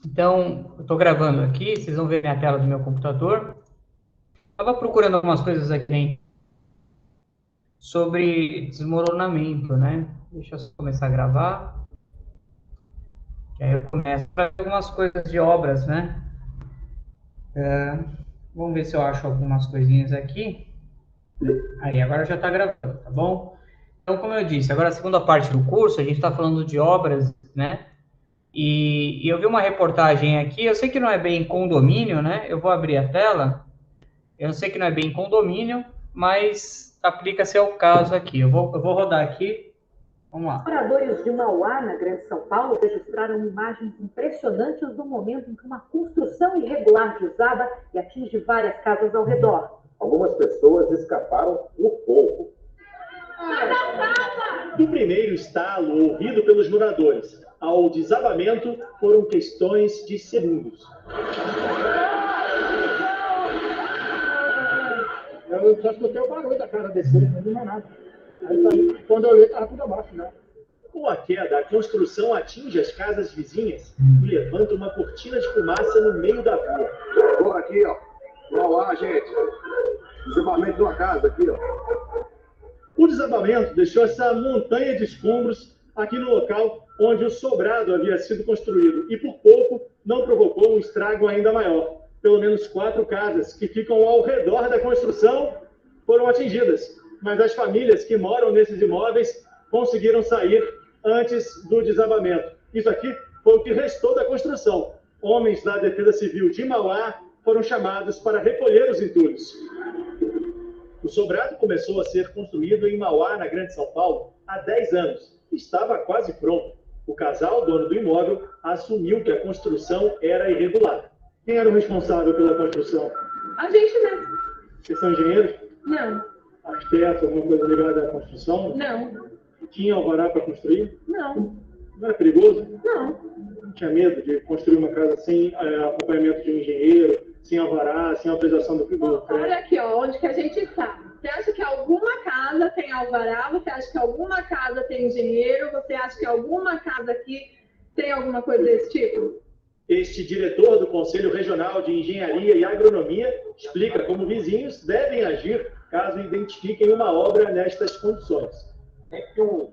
Então, eu estou gravando aqui, vocês vão ver minha tela do meu computador. Estava procurando algumas coisas aqui sobre desmoronamento, né? Deixa eu só começar a gravar, que aí eu começo a ver algumas coisas de obras, né? Vamos ver se eu acho algumas coisinhas aqui. Aí, agora já está gravando, tá bom? Então, como eu disse, agora a segunda parte do curso, a gente está falando de obras, né? E eu vi uma reportagem aqui, eu sei que não é bem condomínio, né? Eu vou abrir a tela. Eu sei que não é bem condomínio, mas aplica-se ao caso aqui. Eu vou rodar aqui. Vamos lá. Moradores de Mauá, na Grande São Paulo, registraram imagens impressionantes do momento em que uma construção irregular desaba e atinge várias casas ao redor. Algumas pessoas escaparam por pouco. Do primeiro estalo ouvido pelos moradores ao desabamento foram questões de segundos. Eu só escutei o barulho da casa descer, não vi mais nada. Aí, quando eu olhei, estava tudo abaixo, né? Com a queda, a construção atinge as casas vizinhas e levanta uma cortina de fumaça no meio da rua. Porra, aqui, ó. Mauá, gente. Desabamento de uma casa aqui, ó. O desabamento deixou essa montanha de escombros aqui no local onde o sobrado havia sido construído e, por pouco, não provocou um estrago ainda maior. Pelo menos 4 casas que ficam ao redor da construção foram atingidas, mas as famílias que moram nesses imóveis conseguiram sair antes do desabamento. Isso aqui foi o que restou da construção. Homens da Defesa Civil de Mauá foram chamados para recolher os entulhos. O sobrado começou a ser construído em Mauá, na Grande São Paulo, há 10 anos. Estava quase pronto. O casal, dono do imóvel, assumiu que a construção era irregular. Quem era o responsável pela construção? A gente mesmo. Vocês são engenheiros? Não. Arquitetos, alguma coisa ligada à construção? Não. Tinha alvará para construir? Não. Não era perigoso? Não. Não tinha medo de construir uma casa sem acompanhamento de um engenheiro, sem alvará, sem autorização do prédio? Olha aqui, ó, onde que a gente está. Você acha que alguma casa tem alvará? Você acha que alguma casa tem engenheiro? Você acha que alguma casa aqui tem alguma coisa desse tipo? Este diretor do Conselho Regional de Engenharia e Agronomia explica como vizinhos devem agir caso identifiquem uma obra nestas condições. Sempre que um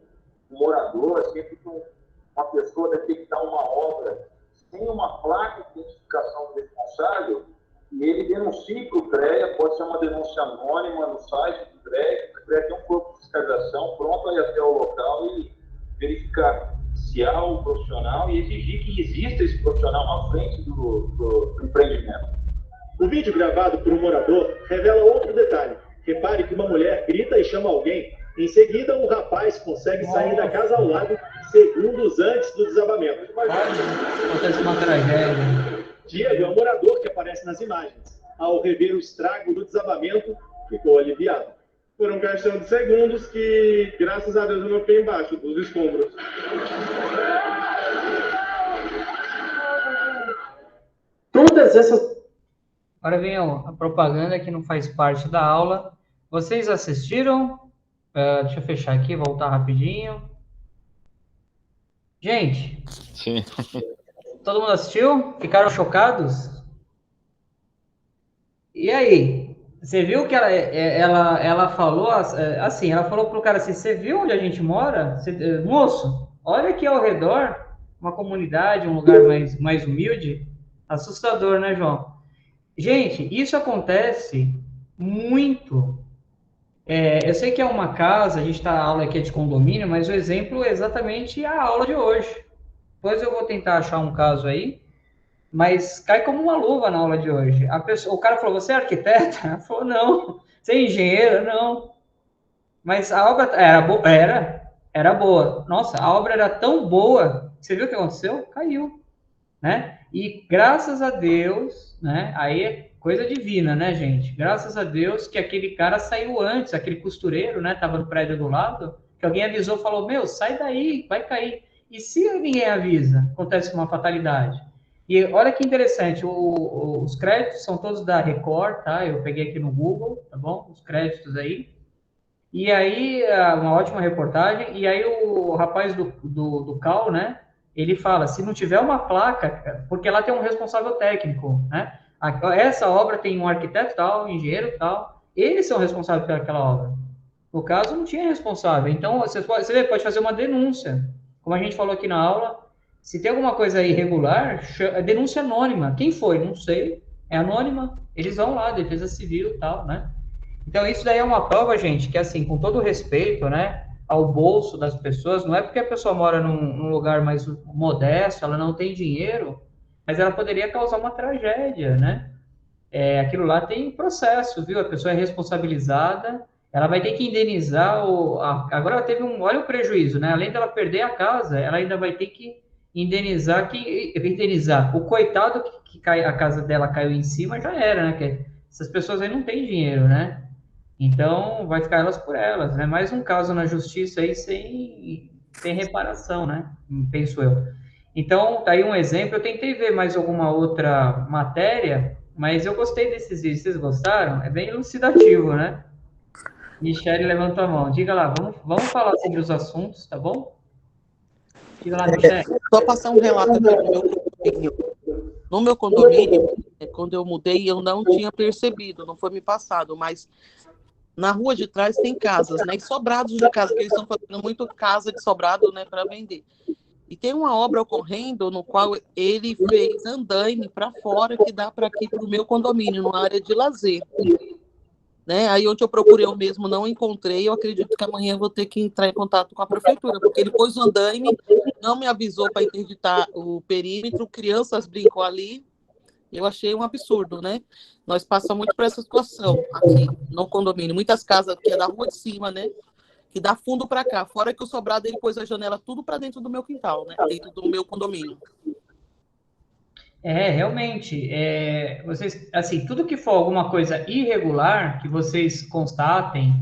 morador, sempre que uma pessoa detectar uma obra sem uma placa de identificação do responsável, e ele denuncia para o CREA, pode ser uma denúncia anônima no site do CREA, o CREA tem um corpo de fiscalização pronto a ir até o local e verificar se há um profissional e exigir que exista esse profissional à frente do empreendimento. O vídeo gravado por um morador revela outro detalhe. Repare que uma mulher grita e chama alguém. Em seguida, um rapaz consegue sair da casa ao lado segundos antes do desabamento. Acontece uma tragédia. Diego é o morador que aparece nas imagens. Ao rever o estrago do desabamento, ficou aliviado. Foram questão de segundos que, graças a Deus, eu não fiquei embaixo dos escombros. Todas essas. Agora vem a propaganda que não faz parte da aula. Vocês assistiram? Deixa eu fechar aqui, voltar rapidinho. Gente, Sim. todo mundo assistiu? Ficaram chocados? E aí? Você viu que ela falou assim, ela falou pro cara assim, você viu onde a gente mora? Moço, olha aqui ao redor, uma comunidade, um lugar mais humilde. Assustador, né, João? Gente, isso acontece muito. Eu sei que é uma casa, a gente está a aula aqui é de condomínio, mas o exemplo é exatamente a aula de hoje. Depois eu vou tentar achar um caso aí, mas cai como uma luva na aula de hoje. O cara falou, você é arquiteta? Ela falou, não. Você é engenheiro? Não. Mas a obra era boa. Nossa, a obra era tão boa, você viu o que aconteceu? Caiu, né? E graças a Deus, né? Aí é coisa divina, né, gente? Graças a Deus que aquele cara saiu antes, aquele costureiro, né? Tava no prédio do lado, que alguém avisou, falou, meu, sai daí, vai cair. E se ninguém avisa, acontece uma fatalidade. E olha que interessante, os créditos são todos da Record, tá? Eu peguei aqui no Google, tá bom? Os créditos aí. E aí, uma ótima reportagem. E aí, o rapaz do Cal, né? ele fala, se não tiver uma placa, porque lá tem um responsável técnico, né? Essa obra tem um arquiteto tal, um engenheiro tal, eles são responsáveis por aquela obra. No caso, não tinha responsável. Então, você pode fazer uma denúncia. Como a gente falou aqui na aula, se tem alguma coisa irregular, denúncia anônima. Quem foi? Não sei. É anônima. Eles vão lá, Defesa Civil e tal, né? Então, isso daí é uma prova, gente, que assim, com todo respeito, né, ao bolso das pessoas, não é porque a pessoa mora num lugar mais modesto, ela não tem dinheiro, mas ela poderia causar uma tragédia, né? Aquilo lá tem processo, viu? A pessoa é responsabilizada, ela vai ter que indenizar agora ela teve olha o prejuízo, né? Além dela perder a casa, ela ainda vai ter que indenizar o coitado que a casa dela caiu em cima, já era, né? Que essas pessoas aí não têm dinheiro, né? Então, vai ficar elas por elas, né? Mais um caso na justiça aí sem reparação, né? Penso eu. Então, tá aí um exemplo. Eu tentei ver mais alguma outra matéria, mas eu gostei desses vídeos. Vocês gostaram? É bem elucidativo, né? Michele levantou a mão. Diga lá, vamos falar sobre os assuntos, tá bom? Diga lá, Michele. Só passar um relato aqui do meu condomínio. No meu condomínio, quando eu mudei, eu não tinha percebido, não foi me passado, mas na rua de trás tem casas, né? E sobrados de casa, que eles estão fazendo muito casa de sobrado, né, para vender. E tem uma obra ocorrendo no qual ele fez andaime para fora, que dá para aqui para o meu condomínio, numa área de lazer. Né? Aí onde eu procurei eu mesmo não encontrei, eu acredito que amanhã eu vou ter que entrar em contato com a prefeitura, porque ele pôs o andaime, não me avisou para interditar o perímetro, crianças brincam ali, eu achei um absurdo, né? Nós passamos muito por essa situação aqui no condomínio, muitas casas que é da rua de cima, né? Que dá fundo para cá, fora que o sobrado ele pôs a janela tudo para dentro do meu quintal, né? Dentro do meu condomínio. Realmente, vocês, assim, tudo que for alguma coisa irregular, que vocês constatem,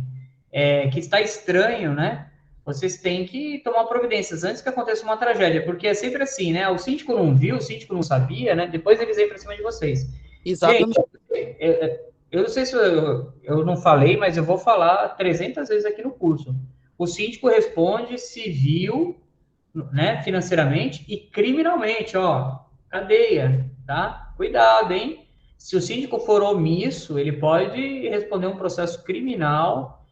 que está estranho, né? Vocês têm que tomar providências antes que aconteça uma tragédia, porque é sempre assim, né? O síndico não viu, o síndico não sabia, né? Depois eles vêm para cima de vocês. Exatamente. Gente, eu não sei se eu não falei, mas eu vou falar 300 vezes aqui no curso. O síndico responde civil, né, financeiramente e criminalmente, ó, cadeia, tá? Cuidado, hein? Se o síndico for omisso, ele pode responder um processo criminal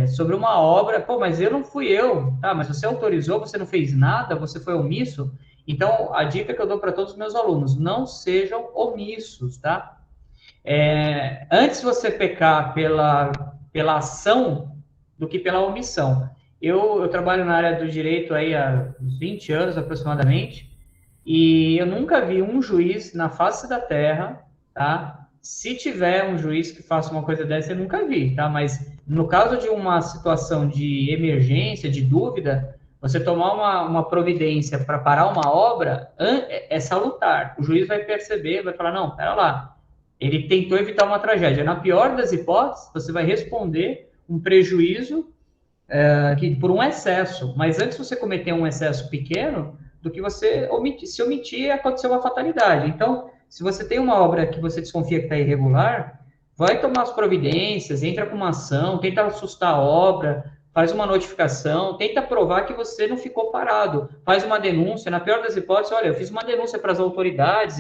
sobre uma obra. Pô, mas eu não fui eu, tá? Mas você autorizou, você não fez nada, você foi omisso. Então, a dica que eu dou para todos os meus alunos, não sejam omissos, tá? Antes você pecar pela ação do que pela omissão. Eu trabalho na área do direito aí há uns 20 anos aproximadamente, e eu nunca vi um juiz na face da terra, tá? Se tiver um juiz que faça uma coisa dessa, eu nunca vi, tá? Mas no caso de uma situação de emergência, de dúvida, você tomar uma providência para parar uma obra é salutar. O juiz vai perceber, vai falar, não, pera lá, ele tentou evitar uma tragédia. Na pior das hipóteses, você vai responder um prejuízo por um excesso. Mas antes você cometer um excesso pequeno, do que você se omitir, aconteceu uma fatalidade. Então, se você tem uma obra que você desconfia que está irregular, vai tomar as providências, entra com uma ação, tenta assustar a obra, faz uma notificação, tenta provar que você não ficou parado, faz uma denúncia, na pior das hipóteses, olha, eu fiz uma denúncia para as autoridades,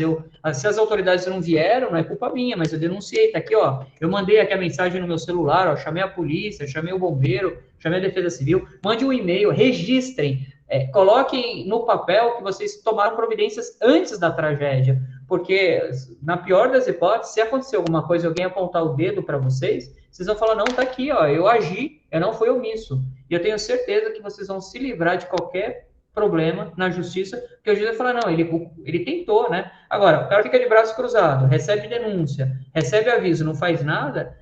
se as autoridades não vieram, não é culpa minha, mas eu denunciei, tá aqui, ó, eu mandei aqui a mensagem no meu celular, ó, chamei a polícia, chamei o bombeiro, chamei a Defesa Civil, mande um e-mail, registrem, coloquem no papel que vocês tomaram providências antes da tragédia, porque na pior das hipóteses, se acontecer alguma coisa, alguém apontar o dedo para vocês vão falar, não, tá aqui, ó, eu agi, eu não fui omisso. E eu tenho certeza que vocês vão se livrar de qualquer problema na justiça, porque o juiz vai falar, não, ele tentou, né? Agora, o cara fica de braço cruzado, recebe denúncia, recebe aviso, não faz nada,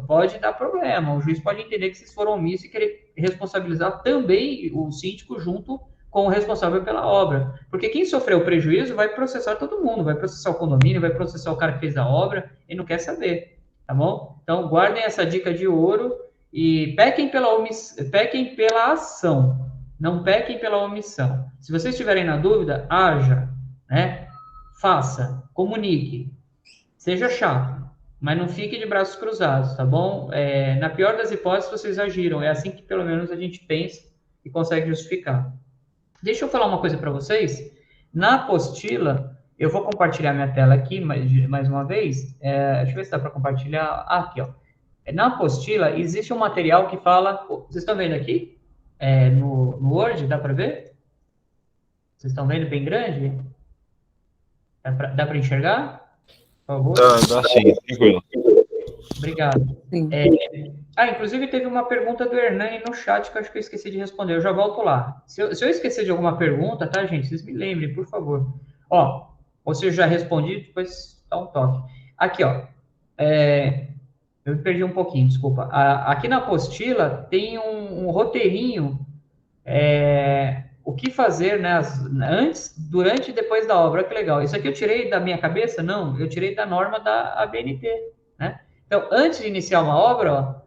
pode dar problema. O juiz pode entender que vocês foram omissos e querer responsabilizar também o síndico junto com o responsável pela obra. Porque quem sofreu o prejuízo vai processar todo mundo, vai processar o condomínio, vai processar o cara que fez a obra e não quer saber. Tá bom? Então, guardem essa dica de ouro e pequem pela ação, não pequem pela omissão. Se vocês estiverem na dúvida, haja, né? Faça, comunique, seja chato, mas não fique de braços cruzados, tá bom? Na pior das hipóteses, vocês agiram. É assim que, pelo menos, a gente pensa e consegue justificar. Deixa eu falar uma coisa para vocês. Na apostila, eu vou compartilhar minha tela aqui mais uma vez. Deixa eu ver se dá para compartilhar. Aqui, ó. Na apostila, existe um material que fala... Vocês estão vendo aqui? No Word, dá para ver? Vocês estão vendo bem grande? Dá para enxergar? Por favor. Dá sim, tranquilo. Obrigado. Inclusive teve uma pergunta do Hernani no chat que eu acho que eu esqueci de responder. Eu já volto lá. Se eu esquecer de alguma pergunta, tá, gente? Vocês me lembrem, por favor. Ó, ou se eu já respondi, depois dá um toque. Aqui, ó. Eu me perdi um pouquinho, desculpa. Aqui na apostila tem um roteirinho, o que fazer, né, antes, durante e depois da obra. Olha que legal. Isso aqui eu tirei da minha cabeça? Não, eu tirei da norma da ABNT, né? Então, antes de iniciar uma obra,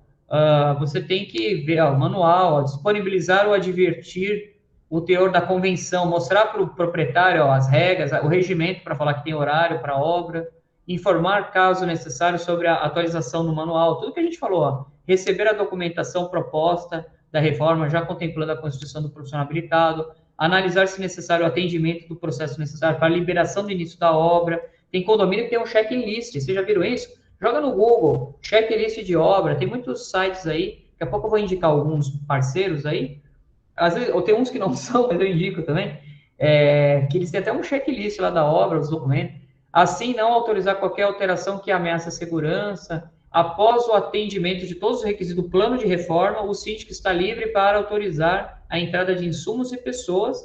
você tem que ver o manual, disponibilizar ou advertir o teor da convenção, mostrar para o proprietário as regras, o regimento para falar que tem horário para a obra, informar, caso necessário, sobre a atualização do manual, tudo que a gente falou, receber a documentação proposta da reforma, já contemplando a constituição do profissional habilitado, analisar se necessário o atendimento do processo necessário para a liberação do início da obra. Tem condomínio que tem um checklist, vocês já viram isso? Joga no Google, checklist de obra, tem muitos sites aí, daqui a pouco eu vou indicar alguns parceiros aí, às vezes, ou tem uns que não são, mas eu indico também, que eles têm até um checklist lá da obra, os documentos. Assim, não autorizar qualquer alteração que ameace a segurança. Após o atendimento de todos os requisitos do plano de reforma, o síndico está livre para autorizar a entrada de insumos e pessoas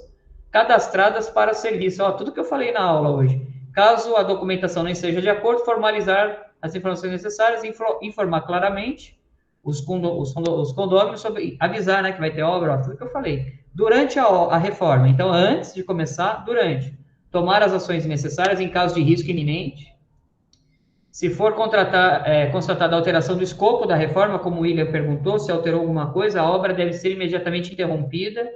cadastradas para serviço. Tudo que eu falei na aula hoje. Caso a documentação não esteja de acordo, formalizar as informações necessárias, informar claramente os condôminos sobre, avisar, né, que vai ter obra, tudo que eu falei. Durante a reforma, então, antes de começar, durante. Tomar as ações necessárias em caso de risco iminente. Se for constatada a alteração do escopo da reforma, como o William perguntou, se alterou alguma coisa, a obra deve ser imediatamente interrompida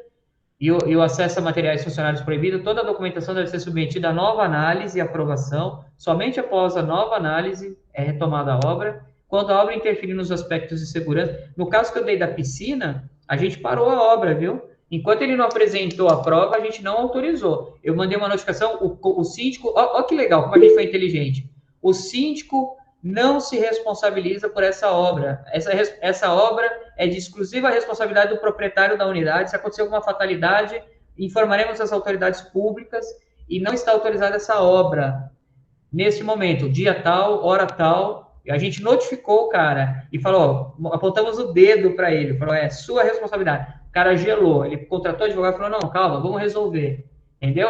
e o acesso a materiais funcionários proibido. Toda a documentação deve ser submetida a nova análise e aprovação. Somente após a nova análise é retomada a obra. Quando a obra interferir nos aspectos de segurança, no caso que eu dei da piscina, a gente parou a obra, viu? Enquanto ele não apresentou a prova, a gente não autorizou. Eu mandei uma notificação, o síndico... Ó que legal, como a gente foi inteligente. O síndico não se responsabiliza por essa obra. Essa obra é de exclusiva responsabilidade do proprietário da unidade. Se acontecer alguma fatalidade, informaremos as autoridades públicas e não está autorizada essa obra. Nesse momento, dia tal, hora tal, a gente notificou o cara e falou, apontamos o dedo para ele, falou, sua responsabilidade. O cara gelou, ele contratou advogado e falou, não, calma, vamos resolver. Entendeu?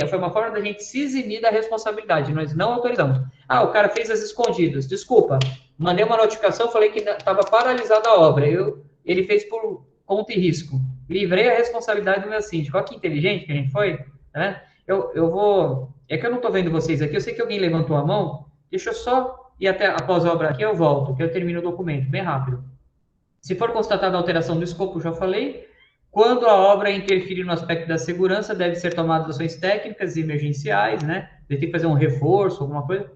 Foi uma forma da gente se eximir da responsabilidade, nós não autorizamos. O cara fez as escondidas, desculpa, mandei uma notificação, falei que estava paralisada a obra, ele fez por conta e risco, livrei a responsabilidade do meu síndico. Olha que inteligente que a gente foi, né? Eu vou, é que eu não estou vendo vocês aqui, eu sei que alguém levantou a mão, deixa eu só ir até após a obra aqui, eu volto, que eu termino o documento, bem rápido. Se for constatada a alteração do escopo, já falei. Quando a obra interferir no aspecto da segurança, deve ser tomadas ações técnicas e emergenciais, né? Tem que fazer um reforço, alguma coisa.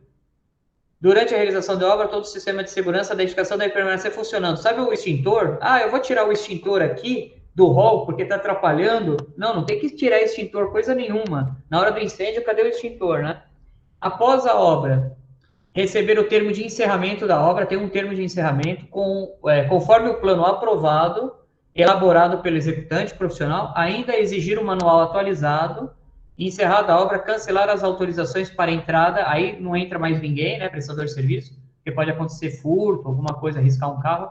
Durante a realização da obra, todo o sistema de segurança da edificação deve permanecer funcionando. Sabe o extintor? Eu vou tirar o extintor aqui do hall porque está atrapalhando. Não tem que tirar extintor, coisa nenhuma. Na hora do incêndio, cadê o extintor, né? Após a obra, receber o termo de encerramento da obra, tem um termo de encerramento, conforme o plano aprovado, elaborado pelo executante profissional, ainda exigir um manual atualizado, encerrada a obra, cancelar as autorizações para entrada, aí não entra mais ninguém, né, prestador de serviço, porque pode acontecer furto, alguma coisa, arriscar um carro,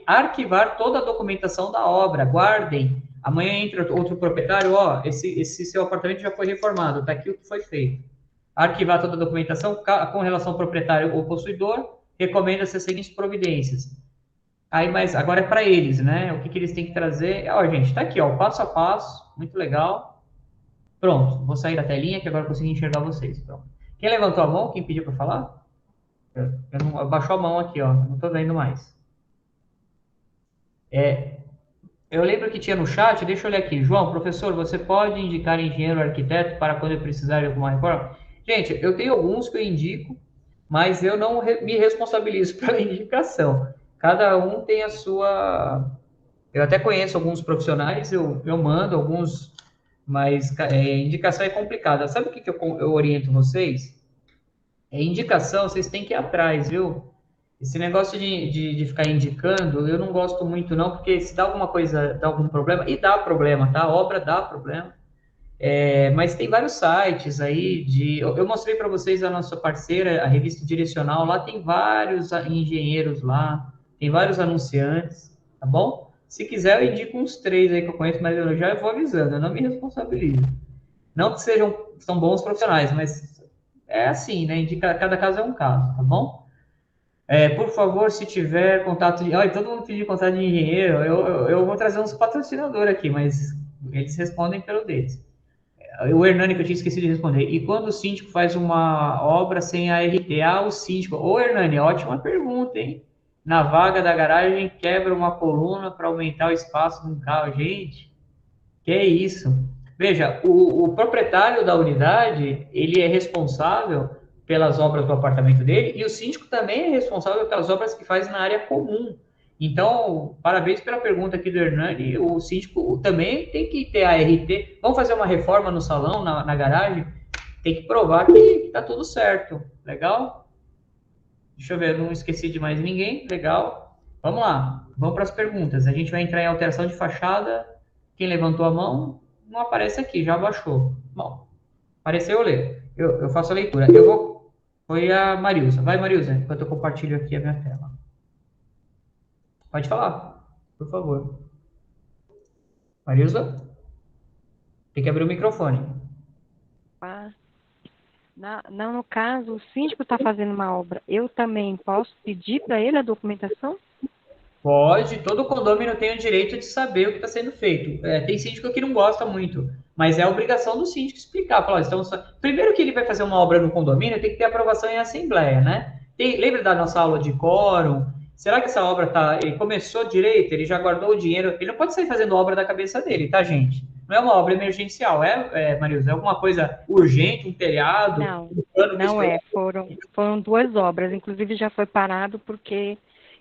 arquivar toda a documentação da obra, guardem, amanhã entra outro proprietário, esse seu apartamento já foi reformado, está aqui o que foi feito. Arquivar toda a documentação com relação ao proprietário ou possuidor, recomenda-se as seguintes providências. Mas agora é para eles, né? O que eles têm que trazer? Gente, tá aqui, o passo a passo, muito legal. Pronto, vou sair da telinha, que agora eu consegui enxergar vocês. Pronto. Quem levantou a mão? Quem pediu para falar? Baixou a mão aqui, não tô vendo mais. Eu lembro que tinha no chat, deixa eu olhar aqui. João, professor, você pode indicar engenheiro ou arquiteto para quando eu precisar de alguma reforma? Gente, eu tenho alguns que eu indico, mas eu não me responsabilizo pela indicação. Cada um tem a sua... Eu até conheço alguns profissionais, eu mando alguns Mas indicação é complicada. Sabe o que eu oriento vocês? Indicação, vocês têm que ir atrás, viu? Esse negócio de ficar indicando, eu não gosto muito não, porque se dá alguma coisa, dá algum problema, e dá problema, tá? A obra dá problema. Mas tem vários sites aí eu mostrei para vocês a nossa parceira, a revista Direcional, lá tem vários engenheiros lá, tem vários anunciantes, tá bom? Se quiser, eu indico uns 3 aí que eu conheço, mas eu já vou avisando, eu não me responsabilizo. Não que são bons profissionais, mas é assim, né? Cada caso é um caso, tá bom? Por favor, se tiver contato de... Olha, todo mundo pediu contato de engenheiro, eu vou trazer uns patrocinadores aqui, mas eles respondem pelo deles. O Hernani, que eu tinha esquecido de responder. E quando o síndico faz uma obra sem a RTA, o síndico... Ô, Hernani, ótima pergunta, hein? Na vaga da garagem, quebra uma coluna para aumentar o espaço no carro. Gente, que é isso? Veja, o proprietário da unidade, ele é responsável pelas obras do apartamento dele e o síndico também é responsável pelas obras que faz na área comum. Então, parabéns pela pergunta aqui do Hernani. O síndico também tem que ter a RT. Vamos fazer uma reforma no salão, na garagem? Tem que provar que está tudo certo. Legal? Deixa eu ver, eu não esqueci de mais ninguém. Legal. Vamos lá. Vamos para as perguntas. A gente vai entrar em alteração de fachada. Quem levantou a mão não aparece aqui, já baixou. Bom, apareceu, eu leio. Eu faço a leitura. Foi a Marilza. Vai, Marilza, enquanto eu compartilho aqui a minha tela. Pode falar, por favor. Marilza? Tem que abrir o microfone. Não, no caso, o síndico está fazendo uma obra. Eu também posso pedir para ele a documentação? Pode, todo condomínio tem o direito de saber o que está sendo feito. Tem síndico que não gosta muito, mas é a obrigação do síndico explicar. Falar, primeiro que ele vai fazer uma obra no condomínio, tem que ter aprovação em assembleia, né? Lembra da nossa aula de quórum? Será que essa obra ele começou direito, ele já guardou o dinheiro? Ele não pode sair fazendo obra da cabeça dele, tá, gente? Não é uma obra emergencial, Marilza? É alguma coisa urgente, um telhado? Não é. Foram 2 obras, inclusive já foi parado porque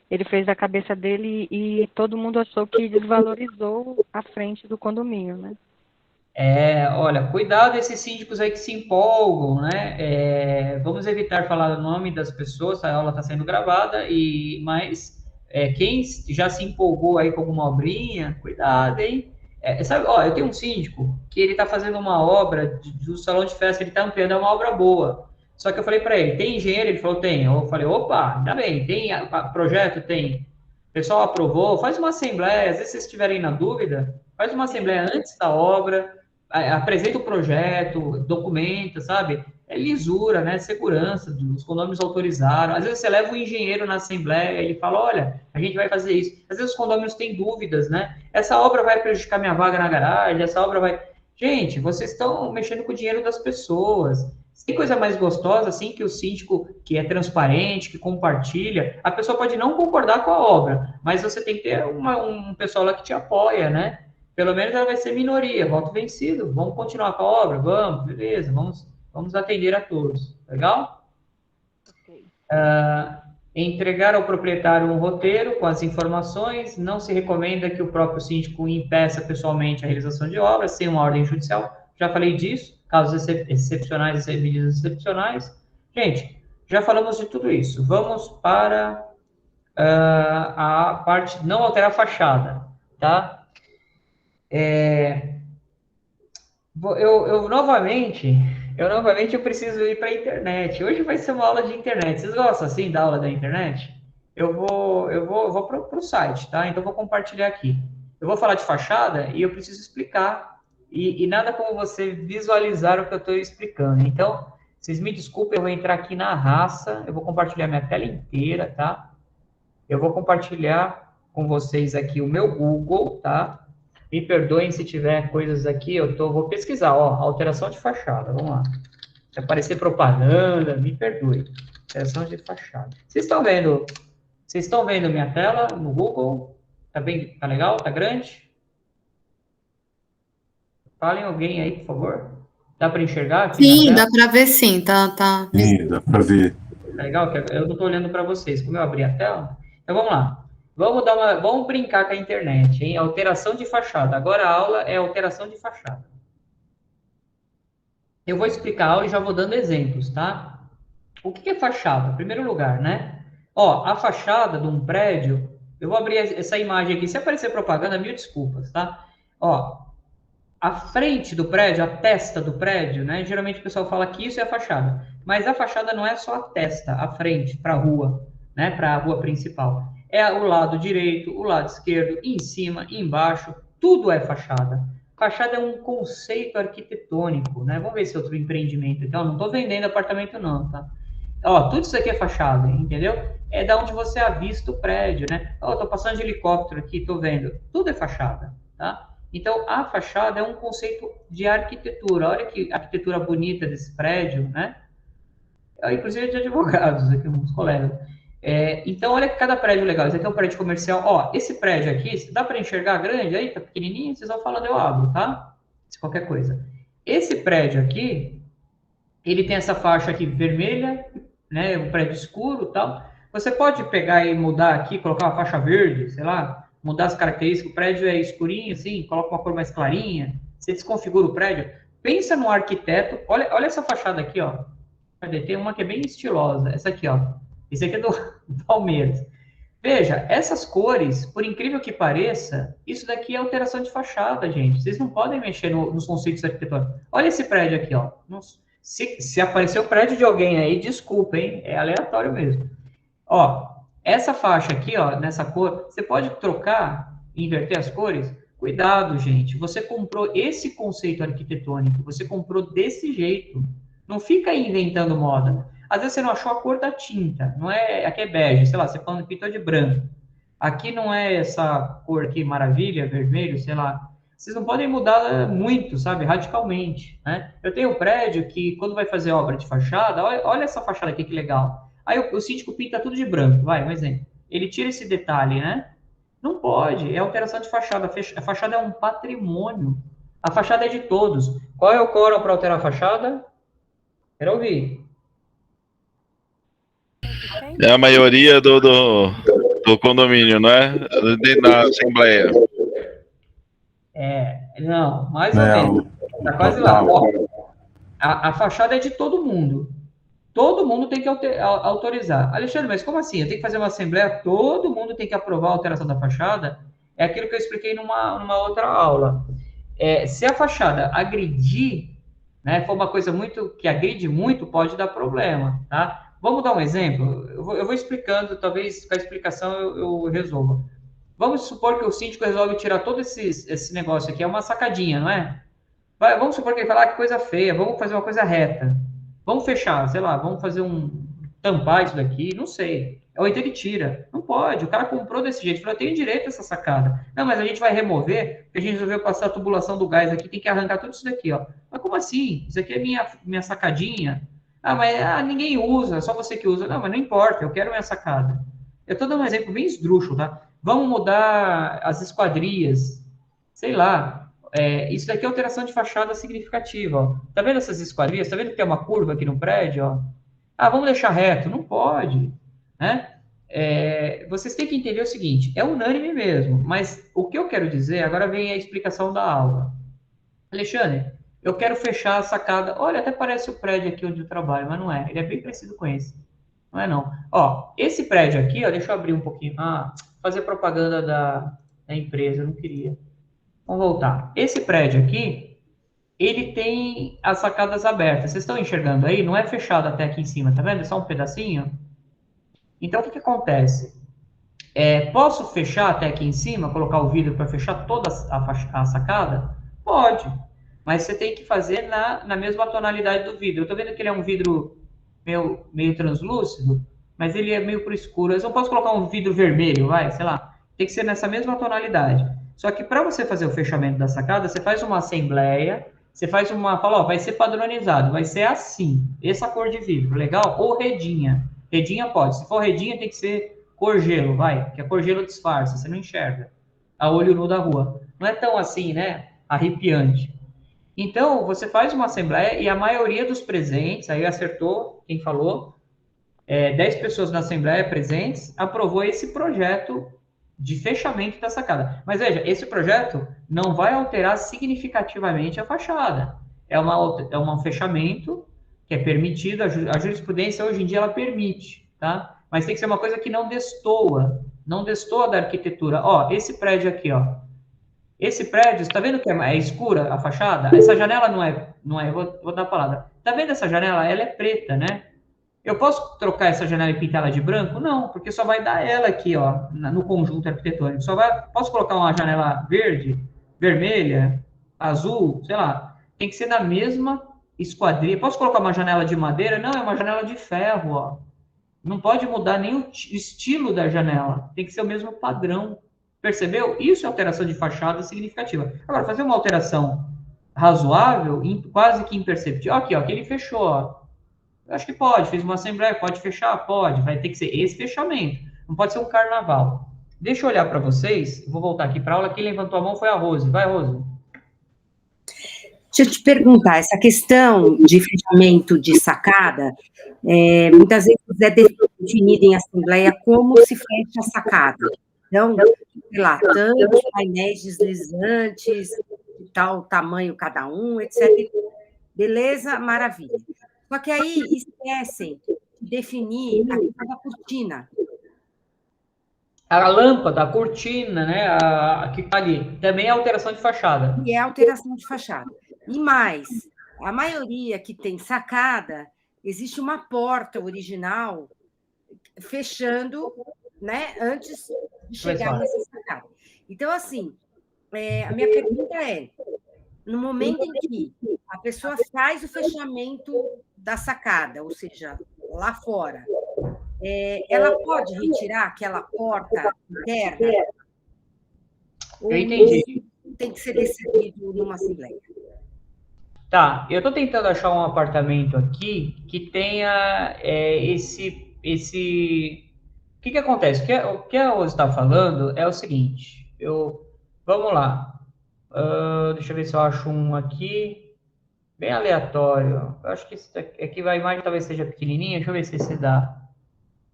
ele fez da cabeça dele e todo mundo achou que desvalorizou a frente do condomínio, né? Olha, cuidado esses síndicos aí que se empolgam, né? Vamos evitar falar o nome das pessoas, a aula está sendo gravada, mas quem já se empolgou aí com alguma obrinha, cuidado, hein? Sabe, eu tenho um síndico que ele está fazendo uma obra do salão de festa, ele está ampliando, é uma obra boa. Só que eu falei para ele, tem engenheiro? Ele falou, tem. Eu falei, opa, ainda bem, tem projeto? Tem. O pessoal aprovou, faz uma assembleia, às vezes vocês estiverem na dúvida, faz uma assembleia antes da obra, apresenta o projeto, documenta, sabe? É lisura, né? Segurança, os condomínios autorizaram. Às vezes você leva um engenheiro na assembleia, ele fala, olha, a gente vai fazer isso. Às vezes os condomínios têm dúvidas, né? Essa obra vai prejudicar minha vaga na garagem, essa obra vai... Gente, vocês estão mexendo com o dinheiro das pessoas. Tem coisa mais gostosa, assim, que o síndico, que é transparente, que compartilha, a pessoa pode não concordar com a obra, mas você tem que ter um pessoal lá que te apoia, né? Pelo menos ela vai ser minoria, voto vencido, vamos continuar com a obra? Vamos, beleza, vamos atender a todos, legal? Okay. Entregar ao proprietário um roteiro com as informações, não se recomenda que o próprio síndico impeça pessoalmente a realização de obras, sem uma ordem judicial, já falei disso, casos excepcionais e medidas excepcionais. Gente, já falamos de tudo isso. Vamos para a parte não alterar a fachada, tá? Eu novamente preciso ir para a internet. Hoje vai ser uma aula de internet. Vocês gostam assim da aula da internet? Eu vou para o site, tá? Então vou compartilhar aqui. Eu vou falar de fachada e eu preciso explicar. E nada como você visualizar o que eu estou explicando. Então, vocês me desculpem, eu vou entrar aqui na raça, eu vou compartilhar minha tela inteira, tá? Eu vou compartilhar com vocês aqui o meu Google, tá? Me perdoem se tiver coisas aqui, vou pesquisar, alteração de fachada, vamos lá. Se aparecer propaganda, me perdoe. Alteração de fachada. Vocês estão vendo minha tela no Google? Tá legal? Tá grande? Falem alguém aí, por favor. Dá para enxergar aqui? Sim, dá para ver sim, tá. Sim, dá para ver. Tá legal? Eu não estou olhando para vocês. Como eu abri a tela? Então, vamos lá. Vamos brincar com a internet, hein? Alteração de fachada. Agora a aula é alteração de fachada. Eu vou explicar e já vou dando exemplos, tá? O que é fachada? Em primeiro lugar, né? Ó, a fachada de um prédio, eu vou abrir essa imagem aqui, se aparecer propaganda, mil desculpas, tá? Ó, a frente do prédio, a testa do prédio, né? Geralmente o pessoal fala que isso é a fachada, mas a fachada não é só a testa, a frente para a rua, né? Para a rua principal. É o lado direito, o lado esquerdo, em cima, embaixo, tudo é fachada. Fachada é um conceito arquitetônico, né? Vamos ver esse outro empreendimento. Então, não estou vendendo apartamento não, tá? Ó, tudo isso aqui é fachada, entendeu? É da onde você avista o prédio, né? Ó, tô passando de helicóptero aqui, tô vendo. Tudo é fachada, tá? Então, a fachada é um conceito de arquitetura. Olha que arquitetura bonita desse prédio, né? Inclusive de advogados, aqui uns colegas. Então, olha que cada prédio legal. Esse aqui é um prédio comercial. Ó, esse prédio aqui, dá para enxergar grande? Aí, tá pequenininho, vocês vão falando, eu abro, tá? Se qualquer coisa. Esse prédio aqui, ele tem essa faixa aqui vermelha, né? Um prédio escuro e tal. Você pode pegar e mudar aqui, colocar uma faixa verde, sei lá, mudar as características. O prédio é escurinho, assim, coloca uma cor mais clarinha. Você desconfigura o prédio. Pensa no arquiteto. Olha essa fachada aqui, ó. Tem uma que é bem estilosa. Essa aqui, ó. Esse aqui é do Palmeiras. Veja, essas cores, por incrível que pareça, isso daqui é alteração de fachada, gente. Vocês não podem mexer nos conceitos arquitetônicos. Olha esse prédio aqui, ó. Se aparecer o prédio de alguém aí, desculpa, hein? É aleatório mesmo. Ó, essa faixa aqui, ó, nessa cor, você pode trocar, inverter as cores? Cuidado, gente. Você comprou esse conceito arquitetônico, você comprou desse jeito. Não fica aí inventando moda. Às vezes você não achou a cor da tinta, não é, aqui é bege, sei lá, você pintou de branco. Aqui não é essa cor aqui, maravilha, vermelho, sei lá. Vocês não podem mudar muito, sabe, radicalmente, né? Eu tenho um prédio que, quando vai fazer obra de fachada, olha essa fachada aqui, que legal. Aí o síndico pinta tudo de branco, vai, um exemplo. Ele tira esse detalhe, né? Não pode, é alteração de fachada. A fachada é um patrimônio. A fachada é de todos. Qual é o quórum para alterar a fachada? Quero ouvir. É a maioria do condomínio, não é? Na Assembleia. Não, mais ou menos. Tá quase lá. Ó, a fachada é de todo mundo. Todo mundo tem que autorizar. Alexandre, mas como assim? Eu tenho que fazer uma assembleia, todo mundo tem que aprovar a alteração da fachada? É aquilo que eu expliquei numa outra aula. Se a fachada agredir, né, for uma coisa que agride muito, pode dar problema, tá? Vamos dar um exemplo? Eu vou explicando, talvez com a explicação eu resolva. Vamos supor que o síndico resolve tirar todo esse negócio aqui, é uma sacadinha, não é? Vamos supor que ele fala que coisa feia, vamos fazer uma coisa reta. Vamos fechar, sei lá, vamos fazer tampar isso daqui, não sei. Ou então ele tira. Não pode, o cara comprou desse jeito, falou, eu tenho direito a essa sacada. Não, mas a gente vai remover, porque a gente resolveu passar a tubulação do gás aqui, tem que arrancar tudo isso daqui, ó. Mas como assim? Isso aqui é minha sacadinha. Mas ninguém usa, só você que usa. Não, mas não importa, eu quero minha sacada. Eu estou dando um exemplo bem esdrúxulo, tá? Vamos mudar as esquadrias, sei lá. Isso daqui é alteração de fachada significativa, ó. Tá vendo essas esquadrias? Tá vendo que tem uma curva aqui no prédio, ó? Vamos deixar reto. Não pode, né? Vocês têm que entender o seguinte, é unânime mesmo, mas o que eu quero dizer, agora vem a explicação da aula. Alexandre, eu quero fechar a sacada. Olha, até parece o prédio aqui onde eu trabalho, mas não é. Ele é bem parecido com esse. Não é, não. Ó, esse prédio aqui, ó, deixa eu abrir um pouquinho. Fazer propaganda da empresa, eu não queria. Vamos voltar. Esse prédio aqui, ele tem as sacadas abertas. Vocês estão enxergando aí? Não é fechado até aqui em cima, tá vendo? É só um pedacinho. Então, o que acontece? Posso fechar até aqui em cima, colocar o vidro para fechar toda a sacada? Pode. Mas você tem que fazer na mesma tonalidade do vidro. Eu estou vendo que ele é um vidro meio translúcido, mas ele é meio pro escuro. Eu não posso colocar um vidro vermelho, sei lá. Tem que ser nessa mesma tonalidade. Só que para você fazer o fechamento da sacada, você faz uma assembleia, você faz fala, vai ser padronizado, vai ser assim, essa cor de vidro, legal? Ou redinha. Redinha pode. Se for redinha, tem que ser cor gelo, que a cor gelo disfarça, você não enxerga a olho nu da rua. Não é tão assim, né? Arrepiante. Então, você faz uma assembleia e a maioria dos presentes, aí acertou quem falou, 10 pessoas na assembleia presentes, aprovou esse projeto de fechamento da sacada. Mas veja, esse projeto não vai alterar significativamente a fachada. é um fechamento que é permitido, a jurisprudência hoje em dia ela permite, tá? Mas tem que ser uma coisa que não destoa da arquitetura. Ó, esse prédio aqui, ó. Esse prédio, está vendo que é escura a fachada? Essa janela não é, vou dar a palavra. Tá vendo essa janela? Ela é preta, né? Eu posso trocar essa janela e pintar ela de branco? Não, porque só vai dar ela aqui, ó, no conjunto arquitetônico. Posso colocar uma janela verde, vermelha, azul, sei lá. Tem que ser na mesma esquadria. Posso colocar uma janela de madeira? Não, é uma janela de ferro, ó. Não pode mudar nem o estilo da janela. Tem que ser o mesmo padrão. Percebeu? Isso é alteração de fachada significativa. Agora, fazer uma alteração razoável, quase que imperceptível. Aqui, ó, que ele fechou, ó. Eu acho que pode, fez uma assembleia, pode fechar? Pode, vai ter que ser esse fechamento. Não pode ser um carnaval. Deixa eu olhar para vocês, vou voltar aqui para a aula. Quem levantou a mão foi a Rose. Vai, Rose. Deixa eu te perguntar, essa questão de fechamento de sacada, muitas vezes é definido em assembleia como se fecha a sacada. Então, sei lá, tantos painéis deslizantes, de tal tamanho cada um, etc. Beleza, maravilha. Só que aí esquecem de definir a questão da cortina. A lâmpada, a cortina, né, a que está ali, também é alteração de fachada. E é alteração de fachada. E mais, a maioria que tem sacada, existe uma porta original fechando, né, antes de chegar nessa sacada. Então, assim, a minha pergunta é, no momento em que a pessoa faz o fechamento da sacada, ou seja, lá fora, ela pode retirar aquela porta interna? Eu entendi. Tem que ser decidido numa assembleia? Tá, eu estou tentando achar um apartamento aqui que tenha esse... O que acontece? O que a Rose está falando é o seguinte, vamos lá, deixa eu ver se eu acho um aqui, bem aleatório, eu acho que esse aqui a imagem talvez seja pequenininha, deixa eu ver se esse dá.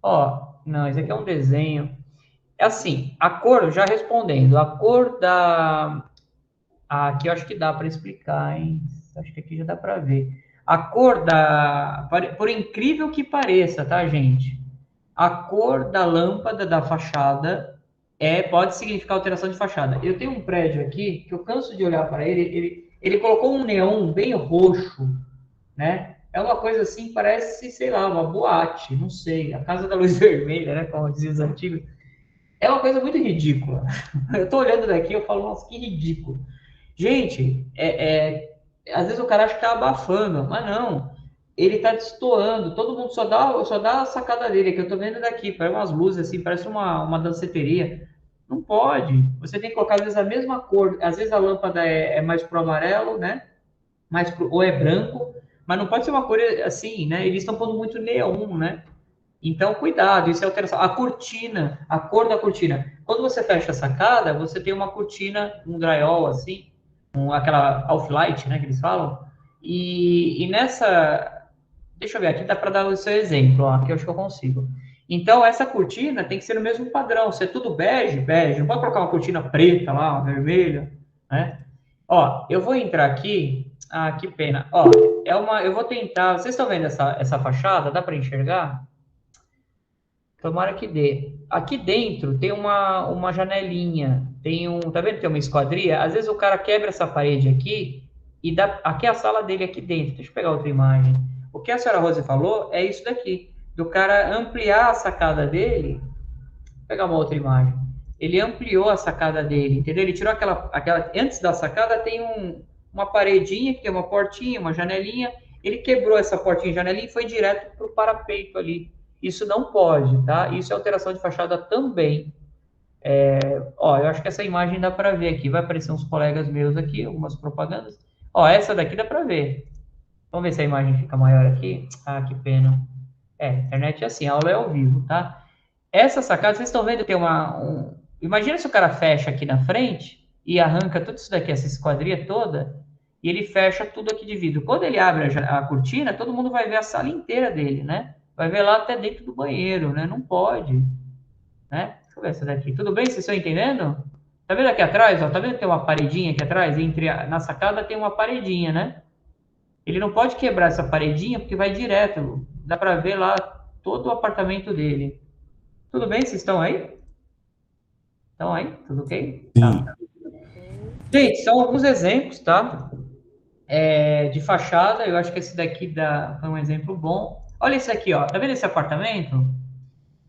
Ó, não, esse aqui é um desenho. É assim, a cor, já respondendo, a cor da... aqui eu acho que dá para explicar, hein? Acho que aqui já dá para ver. A cor da... Por incrível que pareça, tá, gente? A cor da lâmpada da fachada pode significar alteração de fachada. Eu tenho um prédio aqui, que eu canso de olhar para ele colocou um neon bem roxo, né? É uma coisa assim, parece, sei lá, uma boate, não sei, a Casa da Luz Vermelha, né, como diziam os antigos. É uma coisa muito ridícula. Eu tô olhando daqui, eu falo, nossa, que ridículo. Gente, às vezes o cara acha que tá abafando, mas não. Ele tá destoando, todo mundo só dá a sacada dele, que eu tô vendo daqui, parece umas luzes assim, parece uma danceteria. Não pode. Você tem que colocar, às vezes, a mesma cor. Às vezes a lâmpada é mais pro amarelo, né? Ou é branco, mas não pode ser uma cor assim, né? Eles estão pondo muito neon, né? Então, cuidado, isso é alteração. A cortina, a cor da cortina. Quando você fecha a sacada, você tem uma cortina, um drywall, assim, aquela off-light, né, que eles falam. E nessa... Deixa eu ver, aqui dá para dar o seu exemplo, ó, aqui eu acho que eu consigo. Então, essa cortina tem que ser no mesmo padrão. Se é tudo bege, não pode colocar uma cortina preta lá, uma vermelha, né? Ó, eu vou entrar aqui... Ah, que pena. Ó, eu vou tentar... Vocês estão vendo essa fachada? Dá para enxergar? Tomara que dê. Aqui dentro tem uma janelinha. Tá vendo que tem uma esquadria? Às vezes o cara quebra essa parede aqui e dá... Aqui é a sala dele aqui dentro. Deixa eu pegar outra imagem. O que a senhora Rose falou é isso daqui. Do cara ampliar a sacada dele. Vou pegar uma outra imagem. Ele ampliou a sacada dele, entendeu? Ele tirou aquela... Antes da sacada tem uma paredinha, que tem uma portinha, uma janelinha. Ele quebrou essa portinha e janelinha e foi direto para o parapeito ali. Isso não pode, tá? Isso é alteração de fachada também. Ó, eu acho que essa imagem dá para ver aqui. Vai aparecer uns colegas meus aqui, algumas propagandas. Ó, essa daqui dá para ver. Vamos ver se a imagem fica maior aqui. Ah, que pena. A internet é assim, a aula é ao vivo, tá? Essa sacada, vocês estão vendo, tem Imagina se o cara fecha aqui na frente e arranca tudo isso daqui, essa esquadria toda, e ele fecha tudo aqui de vidro. Quando ele abre a cortina, todo mundo vai ver a sala inteira dele, né? Vai ver lá até dentro do banheiro, né? Não pode, né? Deixa eu ver essa daqui. Tudo bem? Vocês estão entendendo? Tá vendo aqui atrás, ó? Tá vendo que tem uma paredinha aqui atrás? Na sacada tem uma paredinha, né? ele não pode quebrar essa paredinha, porque vai direto. Dá para ver lá todo o apartamento dele. Tudo bem? Vocês estão aí? Estão aí? Tudo ok? Tá. Gente, são alguns exemplos, tá? De fachada. Eu acho que esse daqui foi um exemplo bom. Olha esse aqui, ó. Tá vendo esse apartamento?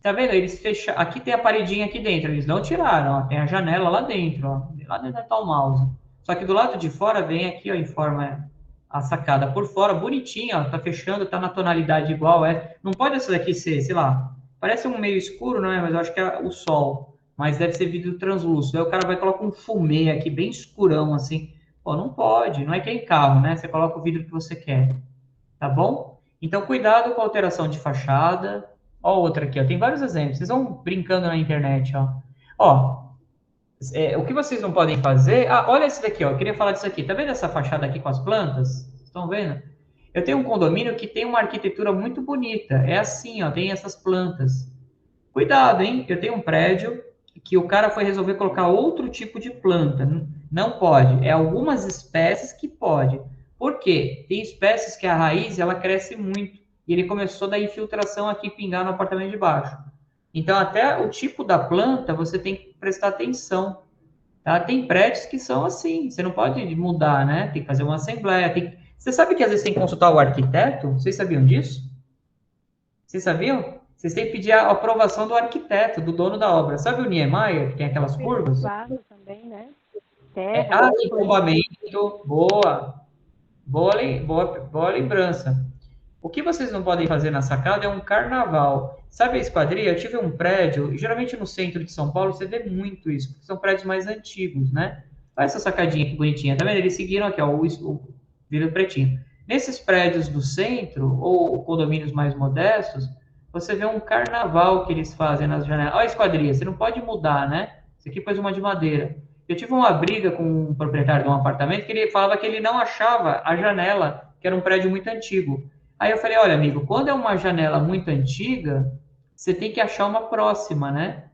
Tá vendo? Eles fecharam. Aqui tem a paredinha aqui dentro. Eles não tiraram, ó. Tem a janela lá dentro, ó. Lá dentro tá o mouse. Só que do lado de fora vem aqui, ó, em forma a sacada por fora, bonitinha, ó. Tá fechando, tá na tonalidade igual. Não pode essa daqui ser, sei lá. Parece um meio escuro, não é? Mas eu acho que é o sol. Mas deve ser vidro translúcido. Aí o cara vai colocar um fumê aqui, bem escurão, assim. Pô, não pode. Não é que é em carro, né? Você coloca o vidro que você quer. Tá bom? Então, cuidado com a alteração de fachada. Ó, outra aqui, ó. Tem vários exemplos. Vocês vão brincando na internet, ó. Ó, o que vocês não podem fazer... Ah, olha esse daqui, ó. Eu queria falar disso aqui. Tá vendo essa fachada aqui com as plantas? Estão vendo? Eu tenho um condomínio que tem uma arquitetura muito bonita. É assim, ó. Tem essas plantas. Cuidado, hein? Eu tenho um prédio que o cara foi resolver colocar outro tipo de planta. Não pode. É algumas espécies que pode. Por quê? Tem espécies que a raiz, ela cresce muito. E ele começou da infiltração aqui pingar no apartamento de baixo. Então, até o tipo da planta, você tem que prestar atenção. Tá? Tem prédios que são assim. Você não pode mudar, né? Tem que fazer uma assembleia. Você sabe que às vezes tem que consultar o arquiteto? Vocês sabiam disso? Vocês sabiam? Vocês têm que pedir a aprovação do arquiteto, do dono da obra. Sabe o Niemeyer, que tem aquelas curvas? Também, né? Encobamento. Boa lembrança. O que vocês não podem fazer na sacada é um carnaval. Sabe a esquadria? Eu tive um prédio, geralmente no centro de São Paulo você vê muito isso, porque são prédios mais antigos, né? Olha essa sacadinha que bonitinha, tá vendo? Eles seguiram aqui, ó, o vidro pretinho. Nesses prédios do centro, ou condomínios mais modestos, você vê um carnaval que eles fazem nas janelas. Olha a esquadria, você não pode mudar, né? Isso aqui pôs uma de madeira. Eu tive uma briga com um proprietário de um apartamento que ele falava que ele não achava a janela, que era um prédio muito antigo. Aí eu falei, olha, amigo, quando é uma janela muito antiga, você tem que achar uma próxima, né?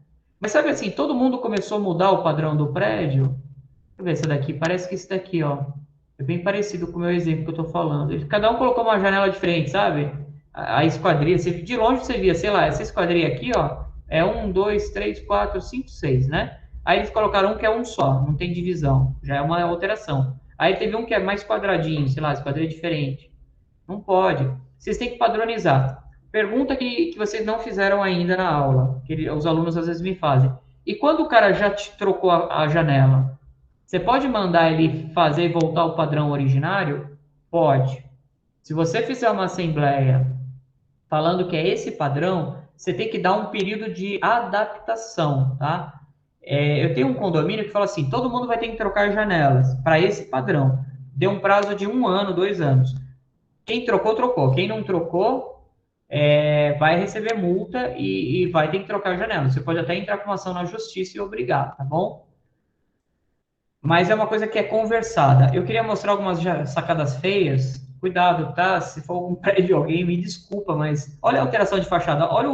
Mas sabe assim, todo mundo começou a mudar o padrão do prédio. Deixa eu ver esse daqui, parece que esse daqui, ó, é bem parecido com o meu exemplo que eu tô falando. Cada um colocou uma janela diferente, sabe? A esquadria, de longe você via, sei lá, essa esquadria aqui, ó, é 1, 2, 3, 4, 5, 6, né? Aí eles colocaram um que é um só, não tem divisão, já é uma alteração. Aí teve um que é mais quadradinho, sei lá, esquadria diferente. Não pode. Vocês têm que padronizar. Pergunta que vocês não fizeram ainda na aula, que os alunos às vezes me fazem. E quando o cara já te trocou a janela, você pode mandar ele fazer e voltar ao padrão originário? Pode. Se você fizer uma assembleia falando que é esse padrão, você tem que dar um período de adaptação, tá? Eu tenho um condomínio que fala assim, todo mundo vai ter que trocar janelas para esse padrão. Deu um prazo de 1 ano, 2 anos. Quem trocou, trocou. Quem não trocou, vai receber multa e vai ter que trocar a janela. Você pode até entrar com uma ação na justiça e obrigar, tá bom? Mas é uma coisa que é conversada. Eu queria mostrar algumas sacadas feias. Cuidado, tá? Se for um prédio de alguém, me desculpa, mas olha a alteração de fachada. Olha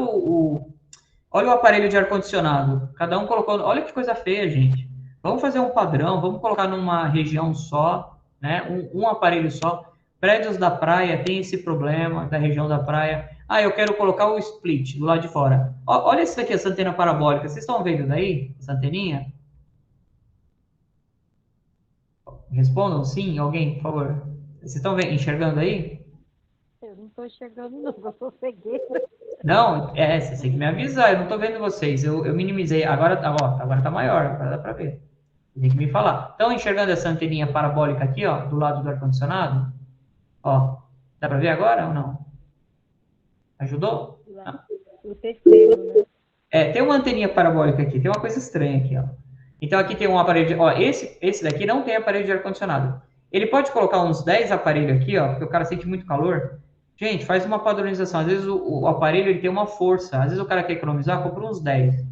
olha o aparelho de ar-condicionado. Cada um colocou... Olha que coisa feia, gente. Vamos fazer um padrão, vamos colocar numa região só, né? Um aparelho só. Prédios da praia tem esse problema, da região da praia. Ah, eu quero colocar o split do lado de fora. Olha esse daqui, essa antena parabólica. Vocês estão vendo daí? Essa anteninha? Respondam sim, alguém, por favor. Vocês estão enxergando aí? Eu não estou enxergando, não. Eu sou cegueira. Não, você tem que me avisar. Eu não estou vendo vocês. Eu minimizei. Agora tá maior. Agora dá para ver. Tem que me falar. Estão enxergando essa anteninha parabólica aqui, ó, do lado do ar-condicionado? Ó, dá para ver agora ou não? Ajudou? O terceiro, né? Tem uma anteninha parabólica aqui. Tem uma coisa estranha aqui, ó. Então, aqui tem um aparelho ó, esse daqui não tem aparelho de ar-condicionado. Ele pode colocar uns 10 aparelhos aqui, ó, porque o cara sente muito calor. Gente, faz uma padronização. Às vezes o aparelho ele tem uma força. Às vezes o cara quer economizar, compra uns 10.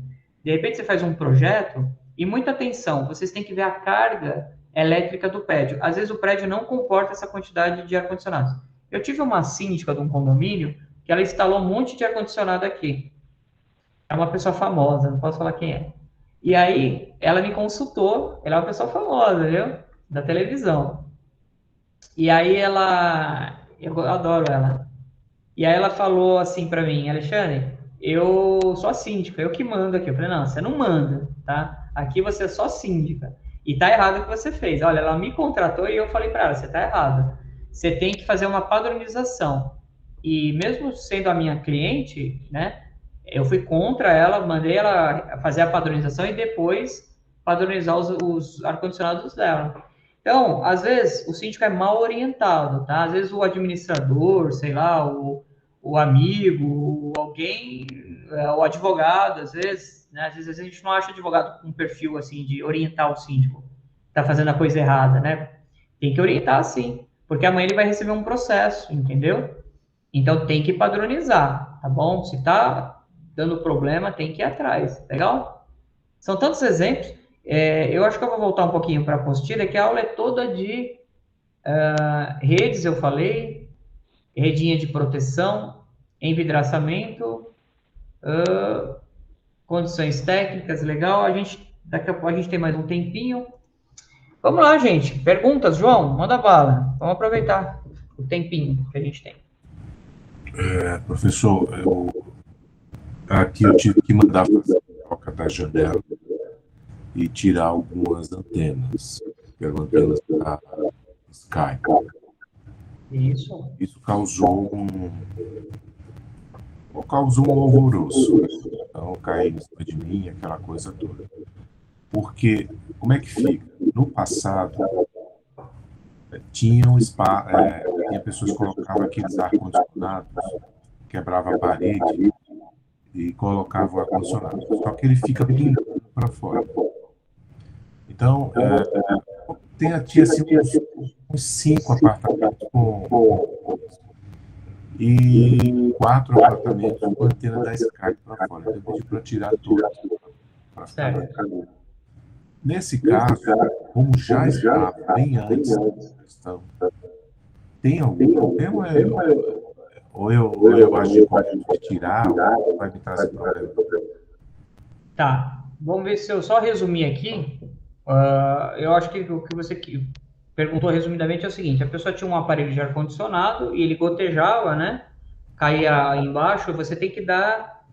De repente você faz um projeto e muita atenção. Vocês têm que ver a carga elétrica do prédio. Às vezes o prédio não comporta essa quantidade de ar-condicionado. Eu tive uma síndica de um condomínio que ela instalou um monte de ar-condicionado aqui. É uma pessoa famosa, não posso falar quem é. E aí, ela me consultou, ela é uma pessoa famosa, viu? Da televisão. E aí eu adoro ela. E aí ela falou assim para mim, Alexandre, eu sou a síndica, eu que mando aqui. Eu falei, não, você não manda, tá? Aqui você é só síndica. E tá errado o que você fez. Olha, ela me contratou e eu falei para ela, você tá errado. Você tem que fazer uma padronização. E mesmo sendo a minha cliente, né, eu fui contra ela, mandei ela fazer a padronização e depois padronizar os ar-condicionados dela. Então, às vezes, o síndico é mal orientado, tá? Às vezes o administrador, sei lá, o amigo, alguém, o advogado, às vezes, né? Às vezes a gente não acha advogado com um perfil, assim, de orientar o síndico. Tá fazendo a coisa errada, né? Tem que orientar, sim. Porque amanhã ele vai receber um processo, entendeu? Então, tem que padronizar, tá bom? Se tá dando problema, tem que ir atrás, legal? São tantos exemplos. Eu acho que eu vou voltar um pouquinho para a apostila, que a aula é toda de redes, eu falei, redinha de proteção, envidraçamento, condições técnicas, legal. Daqui a pouco a gente tem mais um tempinho. Vamos lá, gente. Perguntas, João? Manda bala. Vamos aproveitar o tempinho que a gente tem. Professor, aqui eu tive que mandar fazer a troca da janela e tirar algumas antenas, que eram antenas da Sky. Isso causou um alvoroço, né? Então caiu em cima de mim, aquela coisa toda. Porque, como é que fica? No passado, tinha pessoas que colocavam aqueles ar-condicionados, quebrava a parede e colocava o ar-condicionado. Só que ele fica pingando para fora. Então, tinha assim, uns 5 apartamentos e 4 apartamentos com antena da Sky para fora. Eu pedi para tirar todos. Nesse caso, como já estava bem antes da questão, tem algum problema? Ou eu agi com de tirar, ou vai me trazer problema? Tá, vamos ver se eu só resumir aqui. Eu acho que o que você perguntou resumidamente é o seguinte: a pessoa tinha um aparelho de ar-condicionado e ele gotejava, né? Caía embaixo, você tem que dar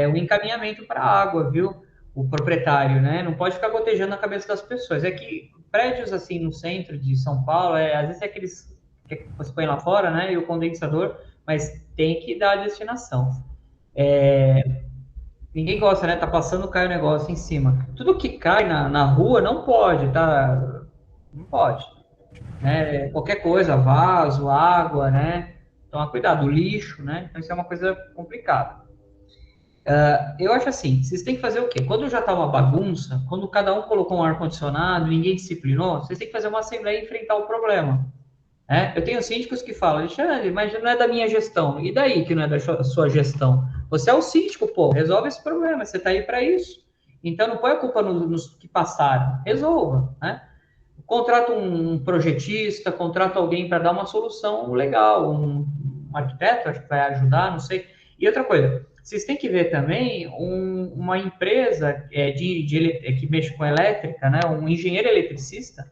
um encaminhamento para a água, viu? O proprietário, né? Não pode ficar gotejando na cabeça das pessoas. É que prédios assim no centro de São Paulo, às vezes é aqueles que você põe lá fora, né? E o condensador, mas tem que dar a destinação. Ninguém gosta, né? Tá passando, cai o negócio em cima. Tudo que cai na rua não pode, tá? Não pode. Né? Qualquer coisa, vaso, água, né? Toma cuidado, lixo, né? Então isso é uma coisa complicada. Eu acho assim, vocês têm que fazer o quê? Quando já tá uma bagunça, quando cada um colocou um ar-condicionado, ninguém disciplinou, vocês têm que fazer uma assembleia e enfrentar o problema. Eu tenho síndicos que falam, Alexandre, mas não é da minha gestão. E daí que não é da sua gestão? Você é o síndico, pô, resolve esse problema, você tá aí para isso. Então não põe a culpa nos que passaram, resolva, né? Contrata um projetista, contrata alguém para dar uma solução legal, um arquiteto, acho que vai ajudar, não sei. E outra coisa, vocês têm que ver também uma empresa que mexe com elétrica, né? Um engenheiro eletricista,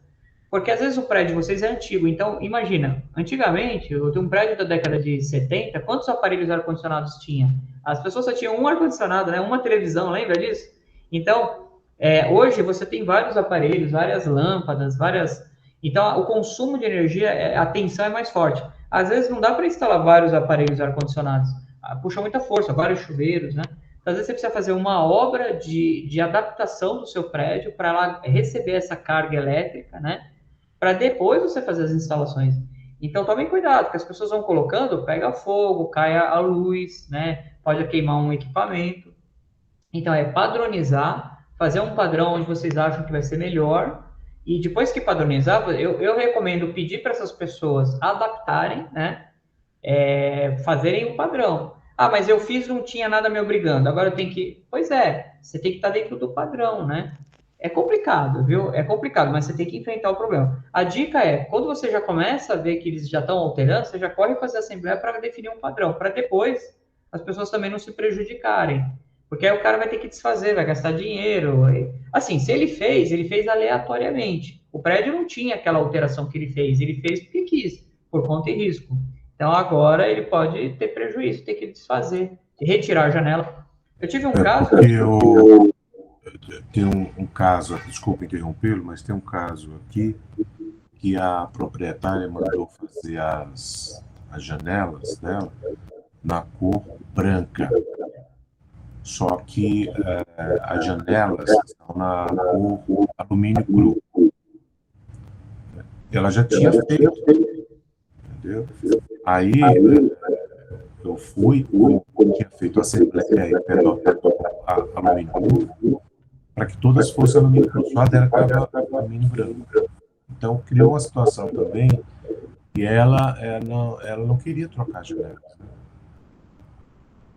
porque às vezes o prédio de vocês é antigo. Então, imagina, antigamente, eu tenho um prédio da década de 70, quantos aparelhos ar-condicionados tinha? As pessoas só tinham um ar-condicionado, né? Uma televisão, lembra disso? Então, hoje você tem vários aparelhos, várias lâmpadas, Então, o consumo de energia, a tensão é mais forte. Às vezes não dá para instalar vários aparelhos ar-condicionados. Puxa muita força, vários chuveiros, né? Então, às vezes você precisa fazer uma obra de adaptação do seu prédio para ela receber essa carga elétrica, né? Para depois você fazer as instalações. Então, tomem cuidado, porque as pessoas vão colocando, pega fogo, cai a luz, né? Pode queimar um equipamento. Então, padronizar, fazer um padrão onde vocês acham que vai ser melhor. E depois que padronizar, eu recomendo pedir para essas pessoas adaptarem, né? Fazerem um padrão. Mas eu fiz, não tinha nada me obrigando, agora eu tenho que... Pois você tem que estar dentro do padrão, né? É complicado, viu? É complicado, mas você tem que enfrentar o problema. A dica quando você já começa a ver que eles já estão alterando, você já corre fazer a assembleia para definir um padrão, para depois as pessoas também não se prejudicarem. Porque aí o cara vai ter que desfazer, vai gastar dinheiro. Assim, se ele fez aleatoriamente. O prédio não tinha aquela alteração que ele fez porque quis, por conta e risco. Então, agora ele pode ter prejuízo, ter que desfazer, retirar a janela. Eu tive um caso... Tem um caso, desculpa interrompê-lo, mas tem um caso aqui que a proprietária mandou fazer as janelas dela na cor branca. Só que as janelas estão na cor alumínio cru. Ela já tinha feito, entendeu? Aí eu fui, tinha feito a assembleia e pelo alumínio cru, para que todas fossem alumínio cru. Só a dela estava alumínio branco. Então criou uma situação também e ela não queria trocar as janelas.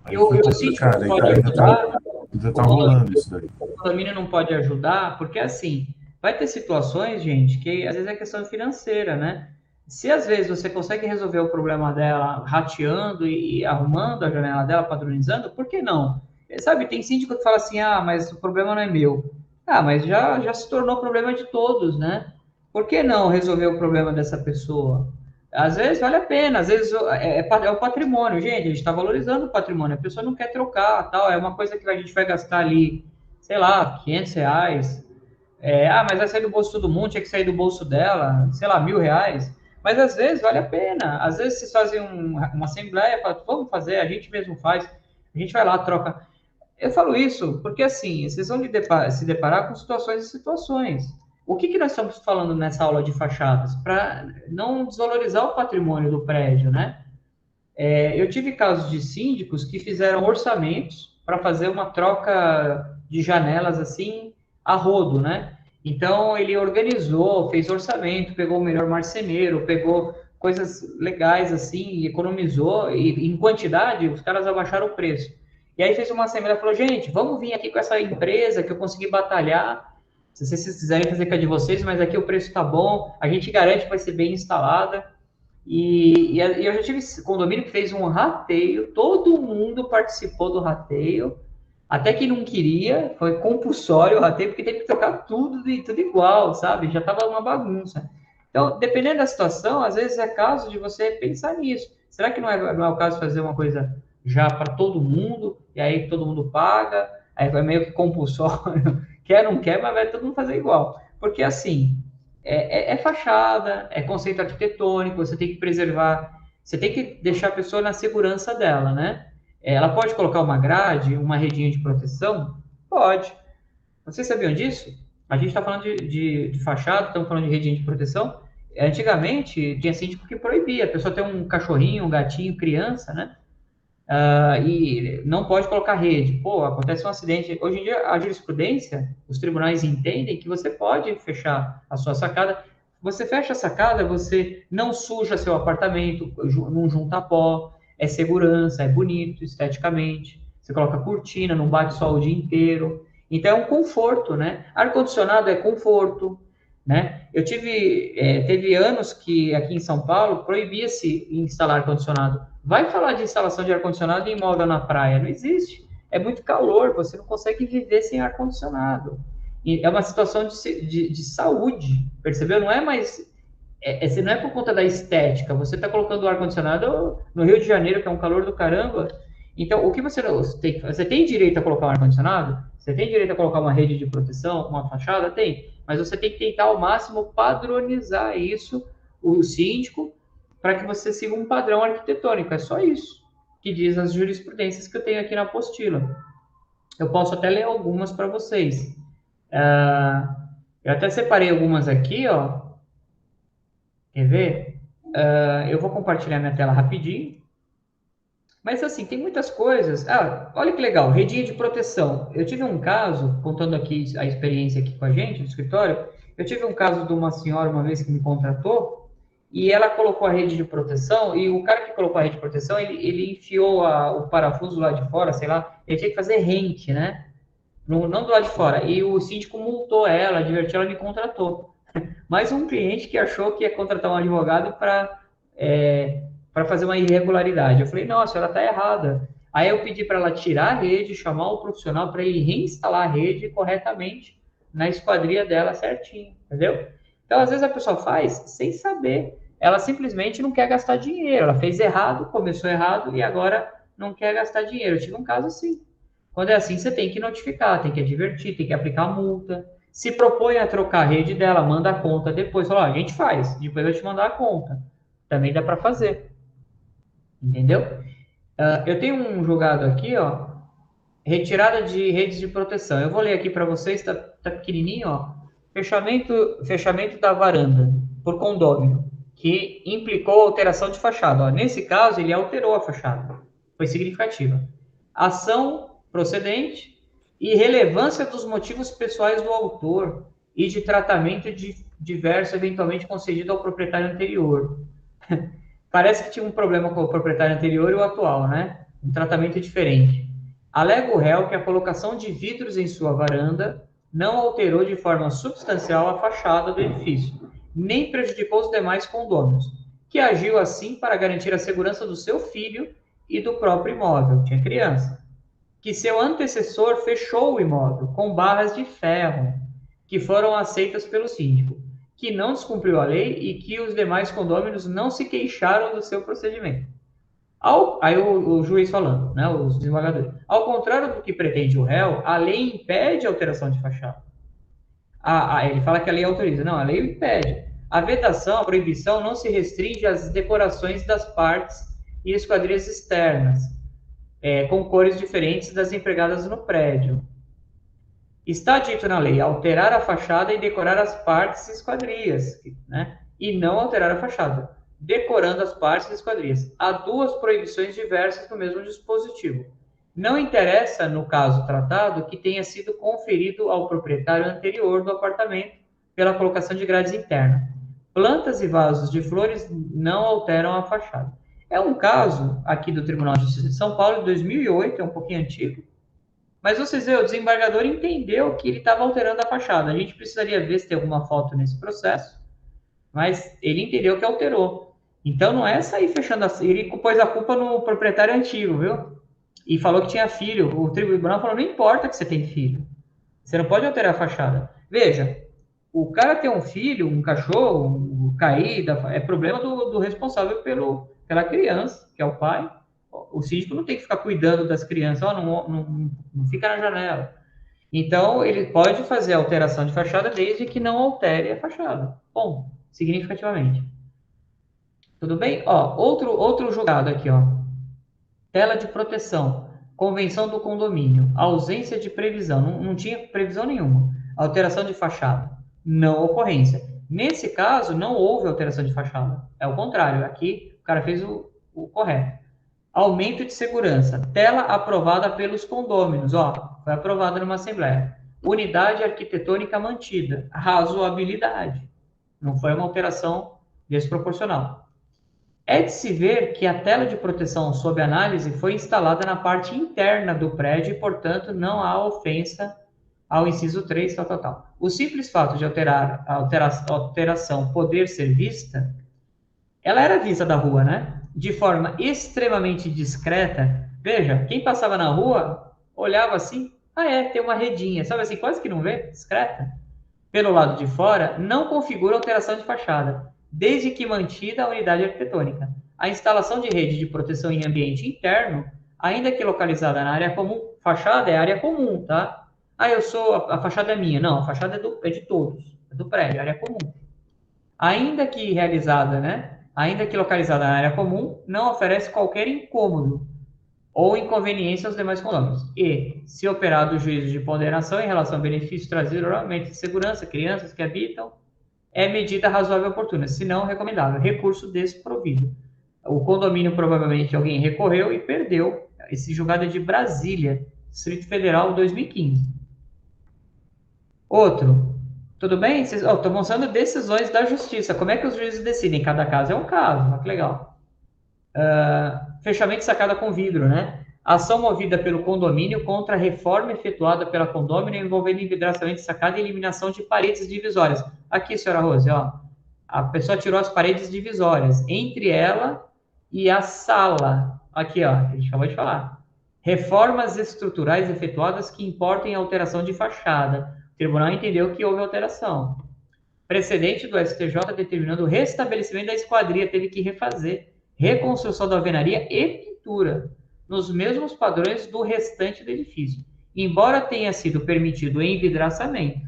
Eu sinto que pode ajudar. Ainda está rolando isso daí. O condomínio não pode ajudar, porque assim, vai ter situações, gente, que às vezes é questão financeira, né? Se às vezes você consegue resolver o problema dela rateando e arrumando a janela dela, padronizando, por que não? Sabe, tem síndico que fala assim, mas o problema não é meu. Mas já se tornou problema de todos, né? Por que não resolver o problema dessa pessoa? Às vezes vale a pena, às vezes é o patrimônio, gente, a gente está valorizando o patrimônio, a pessoa não quer trocar, tal, é uma coisa que a gente vai gastar ali, sei lá, R$500, mas vai sair do bolso de todo mundo, tinha que sair do bolso dela, sei lá, R$1.000, mas às vezes vale a pena, às vezes vocês fazem uma assembleia, vamos fazer, a gente mesmo faz, a gente vai lá, troca. Eu falo isso porque, assim, vocês vão se deparar com situações e situações. O que nós estamos falando nessa aula de fachadas? Para não desvalorizar o patrimônio do prédio, né? Eu tive casos de síndicos que fizeram orçamentos para fazer uma troca de janelas, assim, a rodo, né? Então, ele organizou, fez orçamento, pegou o melhor marceneiro, pegou coisas legais, assim, e economizou, e em quantidade, os caras abaixaram o preço. E aí fez uma assembleia e falou, gente, vamos vir aqui com essa empresa que eu consegui batalhar, se vocês quiserem fazer com a de vocês, mas aqui o preço tá bom, a gente garante que vai ser bem instalada. E eu já tive condomínio que fez um rateio, todo mundo participou do rateio, até que não queria, foi compulsório o rateio, porque teve que trocar tudo igual, sabe? Já tava uma bagunça. Então, dependendo da situação, às vezes é caso de você pensar nisso. Será que não é o caso de fazer uma coisa já para todo mundo, e aí todo mundo paga, aí vai meio que compulsório, quer, não quer, mas vai todo mundo fazer igual. Porque, assim, é fachada, é conceito arquitetônico, você tem que preservar, você tem que deixar a pessoa na segurança dela, né? Ela pode colocar uma grade, uma redinha de proteção? Pode. Vocês sabiam disso? A gente está falando de fachada, estamos falando de redinha de proteção. Antigamente, tinha síndico que proibia a pessoa ter um cachorrinho, um gatinho, criança, né? E não pode colocar rede. Pô, acontece um acidente. Hoje em dia, a jurisprudência, os tribunais entendem que você pode fechar a sua sacada. Você fecha a sacada, você não suja seu apartamento, não junta pó, é segurança, é bonito esteticamente. Você coloca cortina, não bate sol o dia inteiro. Então, é um conforto, né? Ar-condicionado é conforto, né? Teve anos que aqui em São Paulo proibia-se instalar ar-condicionado. Vai falar de instalação de ar-condicionado em imóvel na praia? Não existe. É muito calor, você não consegue viver sem ar-condicionado. E é uma situação de saúde, percebeu? Não é mais... não é por conta da estética. Você está colocando o ar-condicionado no Rio de Janeiro, que é um calor do caramba. Então, o que você tem? Você tem direito a colocar um ar-condicionado? Você tem direito a colocar uma rede de proteção, uma fachada? Tem. Mas você tem que tentar ao máximo padronizar isso, o síndico, para que você siga um padrão arquitetônico. É só isso que diz as jurisprudências que eu tenho aqui na apostila. Eu posso até ler algumas para vocês. Eu até separei algumas aqui, ó. Quer ver? Eu vou compartilhar minha tela rapidinho. Mas, assim, tem muitas coisas. Olha que legal, redinha de proteção. Eu tive um caso, contando aqui a experiência aqui com a gente, no escritório, eu tive um caso de uma senhora, uma vez, que me contratou, e ela colocou a rede de proteção, e o cara que colocou a rede de proteção, ele enfiou o parafuso lá de fora, sei lá, ele tinha que fazer rente, né? Não do lado de fora. E o síndico multou ela, advertiu, ela me contratou. Mais um cliente que achou que ia contratar um advogado para fazer uma irregularidade. Eu falei, não, a senhora está errada. Aí eu pedi para ela tirar a rede, chamar o profissional para ele reinstalar a rede corretamente na esquadria dela certinho, entendeu? Então, às vezes a pessoa faz sem saber. Ela simplesmente não quer gastar dinheiro. Ela fez errado, começou errado e agora não quer gastar dinheiro. Eu tive um caso assim. Quando é assim, você tem que notificar, tem que advertir, tem que aplicar multa. Se propõe a trocar a rede dela, manda a conta depois. Fala, a gente faz, depois eu te mandar a conta. Também dá para fazer. Entendeu? Eu tenho um julgado aqui, ó. Retirada de redes de proteção. Eu vou ler aqui para vocês, tá pequenininho, ó. Fechamento da varanda por condômino, que implicou alteração de fachada. Ó, nesse caso, ele alterou a fachada. Foi significativa. Ação procedente e relevância dos motivos pessoais do autor e de tratamento diverso eventualmente concedido ao proprietário anterior. Parece que tinha um problema com o proprietário anterior e o atual, né? Um tratamento diferente. Alega o réu que a colocação de vidros em sua varanda não alterou de forma substancial a fachada do edifício, nem prejudicou os demais condôminos, que agiu assim para garantir a segurança do seu filho e do próprio imóvel, tinha criança. Que seu antecessor fechou o imóvel com barras de ferro, que foram aceitas pelo síndico, que não descumpriu a lei e que os demais condôminos não se queixaram do seu procedimento. Aí o juiz falando, né, os desembargadores. Ao contrário do que pretende o réu, a lei impede a alteração de fachada. Ele fala que a lei autoriza. Não, a lei impede. A vedação, a proibição, não se restringe às decorações das partes e esquadrias externas, com cores diferentes das empregadas no prédio. Está dito na lei alterar a fachada e decorar as partes e esquadrias, né? E não alterar a fachada, decorando as partes e esquadrias. Há duas proibições diversas no mesmo dispositivo. Não interessa, no caso tratado, que tenha sido conferido ao proprietário anterior do apartamento pela colocação de grades internas. Plantas e vasos de flores não alteram a fachada. É um caso aqui do Tribunal de Justiça de São Paulo, de 2008, é um pouquinho antigo. Mas vocês veem, o desembargador entendeu que ele estava alterando a fachada. A gente precisaria ver se tem alguma falta nesse processo, mas ele entendeu que alterou. Então não é sair fechando assim. Ele pôs a culpa no proprietário antigo, viu? E falou que tinha filho. O tribunal falou, não importa que você tem filho. Você não pode alterar a fachada. Veja, o cara tem um filho, um cachorro, cair, é problema do responsável pela criança, que é o pai. O síndico não tem que ficar cuidando das crianças, não fica na janela. Então, ele pode fazer a alteração de fachada desde que não altere a fachada. Bom, significativamente. Tudo bem? Ó, outro julgado aqui, ó. Tela de proteção, convenção do condomínio, ausência de previsão, não tinha previsão nenhuma. Alteração de fachada, não ocorrência. Nesse caso, não houve alteração de fachada. É o contrário, aqui o cara fez o correto. Aumento de segurança, tela aprovada pelos condôminos, ó, foi aprovada numa assembleia. Unidade arquitetônica mantida, razoabilidade, não foi uma alteração desproporcional. É de se ver que a tela de proteção sob análise foi instalada na parte interna do prédio e, portanto, não há ofensa ao inciso 3, tal. O simples fato de a alteração poder ser vista, ela era vista da rua, né? De forma extremamente discreta. Veja, quem passava na rua, olhava assim, tem uma redinha, sabe assim, quase que não vê, discreta. Pelo lado de fora, não configura alteração de fachada, desde que mantida a unidade arquitetônica. A instalação de rede de proteção em ambiente interno, ainda que localizada na área comum, fachada é área comum, tá? A fachada é minha. Não, a fachada é de todos, é do prédio, área comum. Ainda que realizada, né? Ainda que localizada na área comum, não oferece qualquer incômodo ou inconveniência aos demais condôminos. E, se operado o juízo de ponderação em relação ao benefício trazido oralmente de segurança, crianças que habitam, é medida razoável e oportuna, se não recomendável. Recurso desprovido. O condomínio, provavelmente, alguém recorreu e perdeu. Esse julgado é de Brasília, Distrito Federal, 2015. Outro. Tudo bem? Estou mostrando decisões da justiça. Como é que os juízes decidem? Cada caso é um caso. Olha que legal. Fechamento de sacada com vidro, né? Ação movida pelo condomínio contra a reforma efetuada pela condômino envolvendo envidramento de sacada e eliminação de paredes divisórias. Aqui, senhora Rose, ó. A pessoa tirou as paredes divisórias entre ela e a sala. Aqui, ó. A gente acabou de falar. Reformas estruturais efetuadas que importem alteração de fachada. O tribunal entendeu que houve alteração. Precedente do STJ determinando o restabelecimento da esquadria, teve que refazer. Reconstrução da alvenaria e pintura, nos mesmos padrões do restante do edifício. Embora tenha sido permitido o envidraçamento.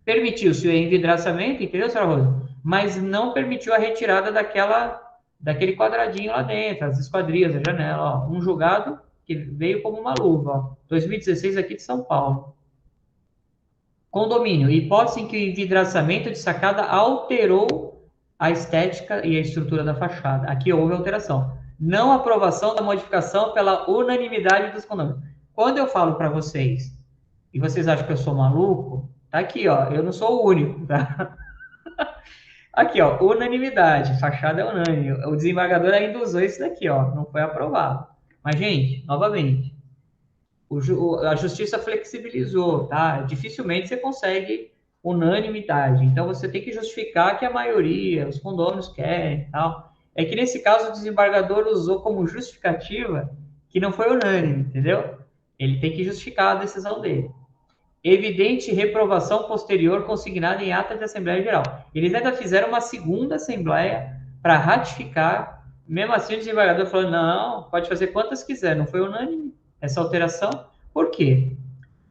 Permitiu-se o envidraçamento, entendeu, senhora Rosa? Mas não permitiu a retirada daquele quadradinho lá dentro, as esquadrias, a janela. Ó. Um julgado que veio como uma luva. Ó. 2016 aqui de São Paulo. Condomínio. Hipótese em que o envidraçamento de sacada alterou a estética e a estrutura da fachada. Aqui houve alteração. Não aprovação da modificação pela unanimidade dos condôminos. Quando eu falo para vocês, e vocês acham que eu sou maluco, tá aqui, ó, eu não sou o único, tá? Aqui, ó, unanimidade, fachada é unânime. O desembargador ainda usou isso daqui, ó, não foi aprovado. Mas, gente, novamente, a justiça flexibilizou, tá? Dificilmente você consegue unanimidade. Então, você tem que justificar que a maioria, os condôminos querem e tal. É que, nesse caso, o desembargador usou como justificativa que não foi unânime, entendeu? Ele tem que justificar a decisão dele. Evidente reprovação posterior consignada em ata de Assembleia Geral. Eles ainda fizeram uma segunda Assembleia para ratificar. Mesmo assim, o desembargador falou, não, pode fazer quantas quiser. Não foi unânime essa alteração. Por quê?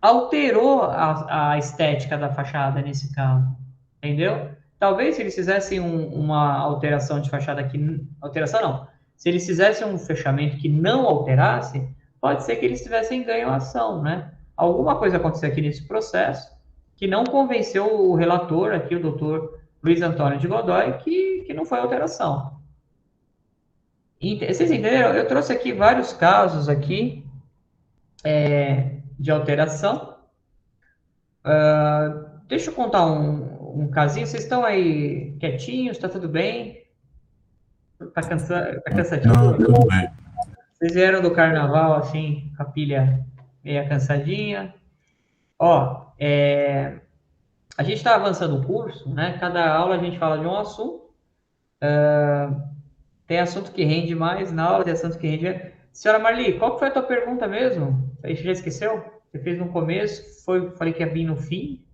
Alterou a estética da fachada nesse caso. Entendeu? Talvez se eles fizessem uma alteração de fachada que... Alteração não. Se eles fizessem um fechamento que não alterasse, pode ser que eles tivessem ganho a ação, né? Alguma coisa aconteceu aqui nesse processo que não convenceu o relator, aqui o doutor Luiz Antônio de Godoy, que não foi alteração. Vocês entenderam? Eu trouxe aqui vários casos aqui de alteração. Deixa eu contar um casinho. Vocês estão aí quietinhos? Está tudo bem? Tá cansadinho? Não, tudo bem. Vocês vieram do carnaval, assim, com a pilha meia cansadinha. Ó, a gente está avançando o curso, né? Cada aula a gente fala de um assunto. Tem assunto que rende mais na aula, tem assunto que rende menos. Senhora Marli, qual que foi a tua pergunta mesmo? Você já esqueceu? Você fez no começo, falei que ia vir no fim.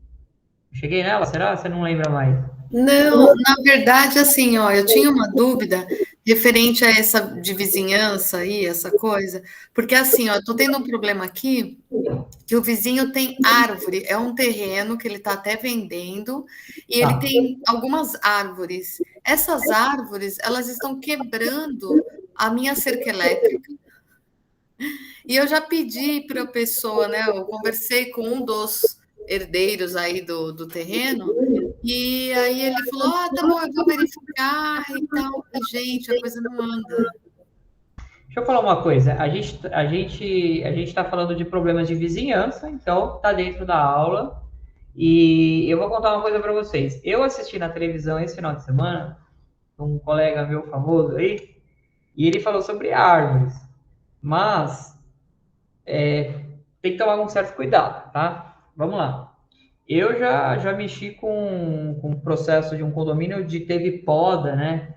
Cheguei nela, será? Você não lembra mais? Não, na verdade, assim, ó, eu tinha uma dúvida referente a essa de vizinhança aí, essa coisa, porque assim, ó, eu tô tendo um problema aqui, que o vizinho tem árvore, é um terreno que ele tá até vendendo, e ele tem algumas árvores. Essas árvores, elas estão quebrando a minha cerca elétrica, e eu já pedi para a pessoa, né, eu conversei com um dos herdeiros aí do terreno, e aí ele falou, tá bom, eu vou verificar e tal. E, gente, a coisa não anda. Deixa eu falar uma coisa. A gente tá falando de problemas de vizinhança, então tá dentro da aula. E eu vou contar uma coisa para vocês. Eu assisti na televisão esse final de semana, um colega meu famoso aí, e ele falou sobre árvores. Mas tem que tomar um certo cuidado, tá? Vamos lá. Eu já mexi com o processo de um condomínio onde teve poda, né?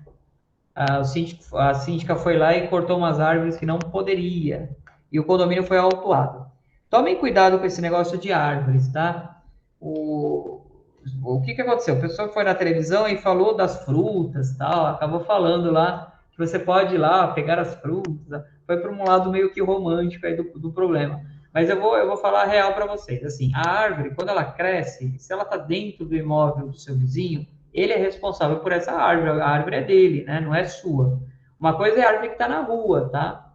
A síndica foi lá e cortou umas árvores que não poderia. E o condomínio foi autuado. Tomem cuidado com esse negócio de árvores, tá? O que aconteceu? A pessoa foi na televisão e falou das frutas, tal, acabou falando lá que você pode ir lá pegar as frutas. Foi para um lado meio que romântico aí do problema. Mas eu vou falar a real para vocês. Assim, a árvore, quando ela cresce, se ela está dentro do imóvel do seu vizinho, ele é responsável por essa árvore. A árvore é dele, né? Não é sua. Uma coisa é a árvore que está na rua, tá?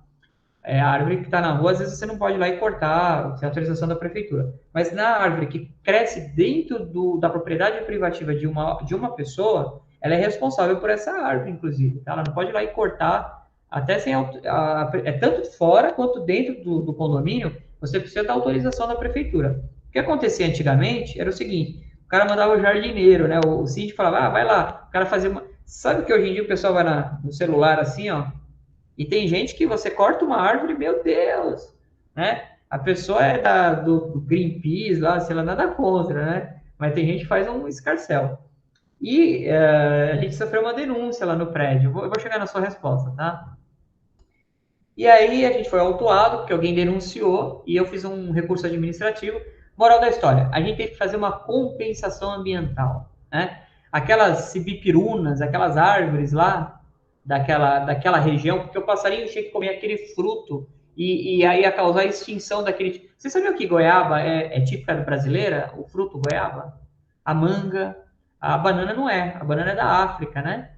A árvore que está na rua, às vezes você não pode ir lá e cortar, sem autorização da prefeitura. Mas na árvore que cresce dentro da propriedade privativa de uma pessoa, ela é responsável por essa árvore, inclusive. Tá? Ela não pode ir lá e cortar, até sem... tanto fora quanto dentro do condomínio, você precisa da autorização da prefeitura. O que acontecia antigamente era o seguinte, o cara mandava o jardineiro, né? O síndico falava, vai lá, o cara fazia uma... Sabe que hoje em dia o pessoal vai no celular assim, ó, e tem gente que você corta uma árvore, meu Deus, né? A pessoa é do Greenpeace lá, sei lá, nada contra, né? Mas tem gente que faz um escarcéu. E a gente sofreu uma denúncia lá no prédio. Eu vou chegar na sua resposta, tá? E aí a gente foi autuado, porque alguém denunciou, e eu fiz um recurso administrativo. Moral da história, a gente teve que fazer uma compensação ambiental, né? aquelas cibipirunas, aquelas árvores lá daquela região, porque o passarinho tinha que comer aquele fruto e aí ia causar a extinção daquele... Você sabia que goiaba é típica brasileira? O fruto goiaba? A manga, a banana não é. A banana é da África, né?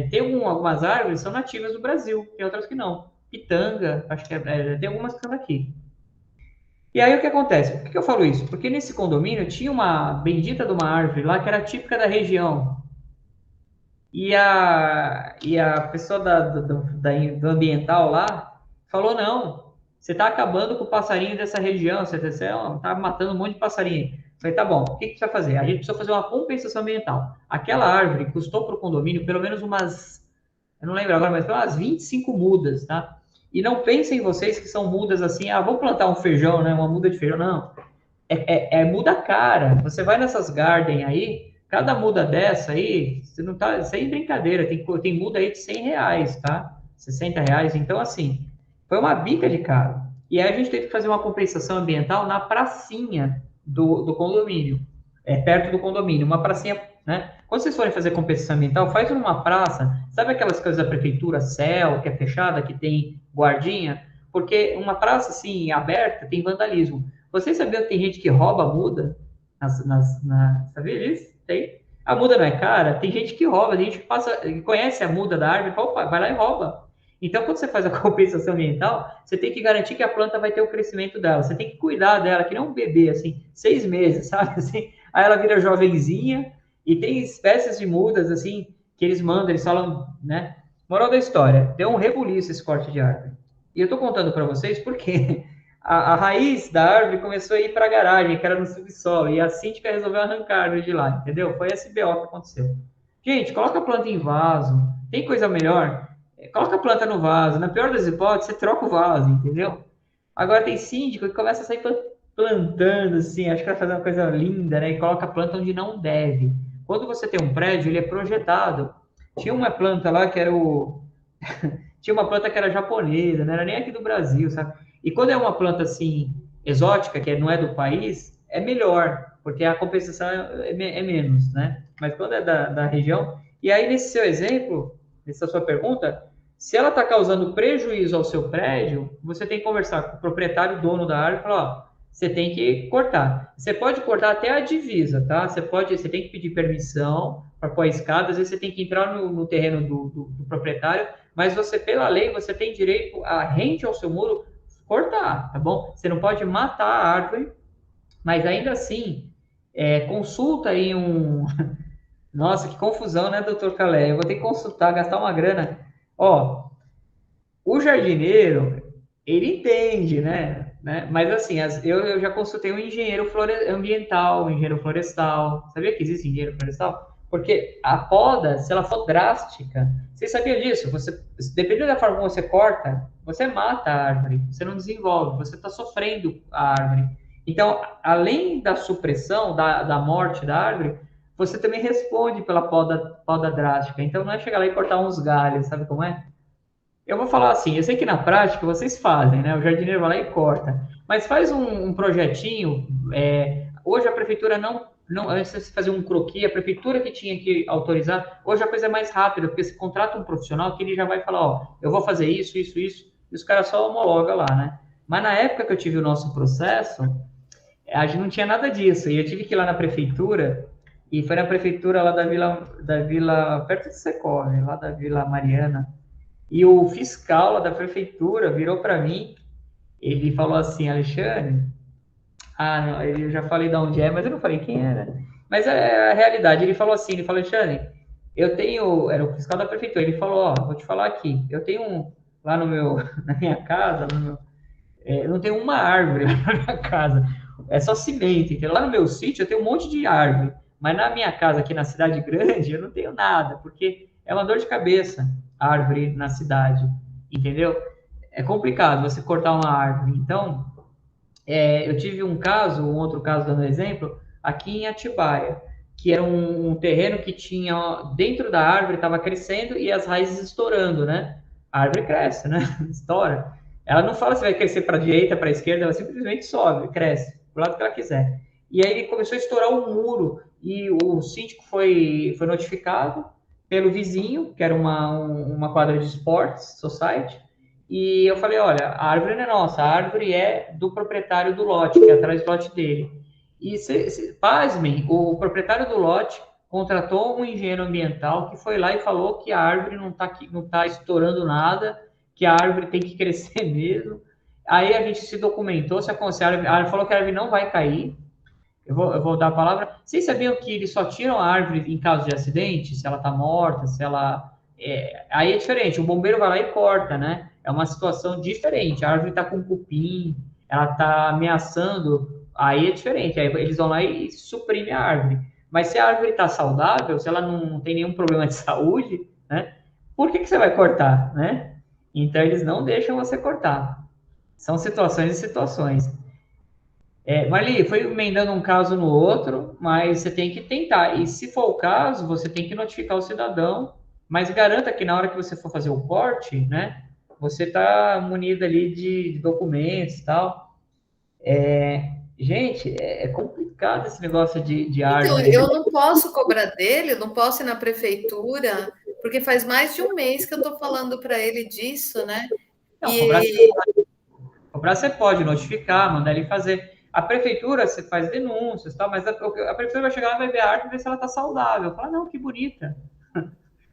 Tem algumas árvores que são nativas do Brasil, tem outras que não. Pitanga, acho que tem algumas que estão aqui. E aí o que acontece? Por que eu falo isso? Porque nesse condomínio tinha uma bendita de uma árvore lá que era típica da região. E a pessoa do ambiental lá falou, não, você está acabando com o passarinho dessa região, você está matando um monte de passarinho. Eu falei, tá bom, o que precisa fazer? A gente precisa fazer uma compensação ambiental. Aquela árvore custou para o condomínio pelo menos eu não lembro agora, mas umas 25 mudas, tá? E não pensem vocês que são mudas assim, vou plantar um feijão, né? Uma muda de feijão, não. É muda cara. Você vai nessas garden aí, cada muda dessa aí, você não tá, sem brincadeira, tem muda aí de R$100, tá? R$60. Então, assim, foi uma bica de caro. E aí a gente teve que fazer uma compensação ambiental na pracinha do condomínio, perto do condomínio, uma pracinha, né? Quando vocês forem fazer compensação ambiental, faz numa praça, sabe aquelas coisas da prefeitura, céu, que é fechada, que tem guardinha? Porque uma praça, assim, aberta, tem vandalismo. Vocês sabiam que tem gente que rouba a muda? Sabia disso? Tem. A muda não é cara, tem gente que rouba, tem gente que conhece a muda da árvore, opa, vai lá e rouba. Então, quando você faz a compensação ambiental, você tem que garantir que a planta vai ter o crescimento dela, você tem que cuidar dela, que nem um bebê, assim, 6 meses, sabe? Assim, aí ela vira jovenzinha, e tem espécies de mudas, assim, que eles mandam, eles falam, né? Moral da história, deu um rebuliço esse corte de árvore. E eu tô contando para vocês porque a raiz da árvore começou a ir para a garagem, que era no subsolo, e a síndica resolveu arrancar a árvore de lá, entendeu? Foi esse BO que aconteceu. Gente, coloca a planta em vaso, tem coisa melhor? Coloca a planta no vaso, na pior das hipóteses, você troca o vaso, entendeu? Agora tem síndico que começa a sair plantando, assim, acho que vai fazer uma coisa linda, né? E coloca a planta onde não deve. Quando você tem um prédio, ele é projetado. Tinha uma planta lá que era tinha uma planta que era japonesa, não era nem aqui do Brasil, sabe? E quando é uma planta, assim, exótica, que não é do país, é melhor, porque a compensação é menos, né? Mas quando é da região... E aí, nesse seu exemplo, nessa sua pergunta, se ela está causando prejuízo ao seu prédio, você tem que conversar com o proprietário, dono da área, e falar, você tem que cortar. Você pode cortar até a divisa, tá? Você tem que pedir permissão para pôr a escada, às vezes você tem que entrar no terreno do proprietário, mas você, pela lei, você tem direito a rente ao seu muro cortar, tá bom? Você não pode matar a árvore, mas ainda assim, consulta aí Nossa, que confusão, né, doutor Calé? Eu vou ter que consultar, gastar uma grana. Ó, o jardineiro, ele entende, né? Mas assim, eu já consultei um engenheiro ambiental, um engenheiro florestal. Sabia que existe engenheiro florestal? Porque a poda, se ela for drástica, vocês sabiam disso? Dependendo da forma como você corta, você mata a árvore, você não desenvolve, você está sofrendo a árvore. Então, além da supressão, da morte da árvore, você também responde pela poda drástica. Então, não é chegar lá e cortar uns galhos, sabe como é? Eu vou falar assim, eu sei que na prática vocês fazem, né? O jardineiro vai lá e corta. Mas faz um projetinho. Hoje a prefeitura antes de fazer um croquis, a prefeitura que tinha que autorizar. Hoje a coisa é mais rápida, porque você contrata um profissional que ele já vai falar, ó, eu vou fazer isso, isso, isso, e os caras só homologam lá, né? Mas na época que eu tive o nosso processo, a gente não tinha nada disso. E eu tive que ir lá na prefeitura, e foi na prefeitura lá da vila perto de Secov, lá da Vila Mariana. E o fiscal lá da prefeitura virou para mim, ele falou assim, Alexandre, não, eu já falei de onde é, mas eu não falei quem era. Mas é a realidade, ele falou assim, Alexandre, era o fiscal da prefeitura, ele falou, ó, vou te falar aqui, eu tenho lá na minha casa, eu não tenho uma árvore lá na minha casa, é só cimento, entendeu? Lá no meu sítio eu tenho um monte de árvore, mas na minha casa aqui na cidade grande eu não tenho nada, porque é uma dor de cabeça árvore na cidade, entendeu? É complicado você cortar uma árvore. Então, eu tive um outro caso dando exemplo, aqui em Atibaia, que era um terreno que tinha, dentro da árvore, estava crescendo e as raízes estourando, né? A árvore cresce, né? Estoura. Ela não fala se vai crescer para a direita, para a esquerda, ela simplesmente sobe, cresce, do lado que ela quiser. e aí ele começou a estourar um muro, e o síndico foi notificado pelo vizinho, que era uma quadra de esportes, society, e eu falei, olha, a árvore não é nossa, a árvore é do proprietário do lote, que é atrás do lote dele. E, pasmem, o proprietário do lote contratou um engenheiro ambiental que foi lá e falou que a árvore não tá estourando nada, que a árvore tem que crescer mesmo. Aí a gente se documentou, se a árvore falou que a árvore não vai cair. Eu vou dar a palavra. Vocês sabiam que eles só tiram a árvore em caso de acidente? Se ela está morta, se ela... aí é diferente, o bombeiro vai lá e corta, né? É uma situação diferente. A árvore está com cupim, ela está ameaçando, aí é diferente. Aí eles vão lá e suprimem a árvore. Mas se a árvore está saudável, se ela não tem nenhum problema de saúde, né? Por que você vai cortar, né? Então, eles não deixam você cortar. São situações e situações. Marli, foi emendando um caso no outro, mas você tem que tentar. E se for o caso, você tem que notificar o cidadão, mas garanta que na hora que você for fazer o corte, né, você está munido ali de documentos e tal. Gente, é complicado esse negócio de árvore. Então, eu não posso cobrar dele, eu não posso ir na prefeitura, porque faz mais de um mês que eu estou falando para ele disso, né? Não, E cobrar você pode notificar, mandar ele fazer. A prefeitura, você faz denúncias, tal, mas a prefeitura vai chegar lá, vai ver a árvore e ver se ela está saudável. Fala, não, que bonita.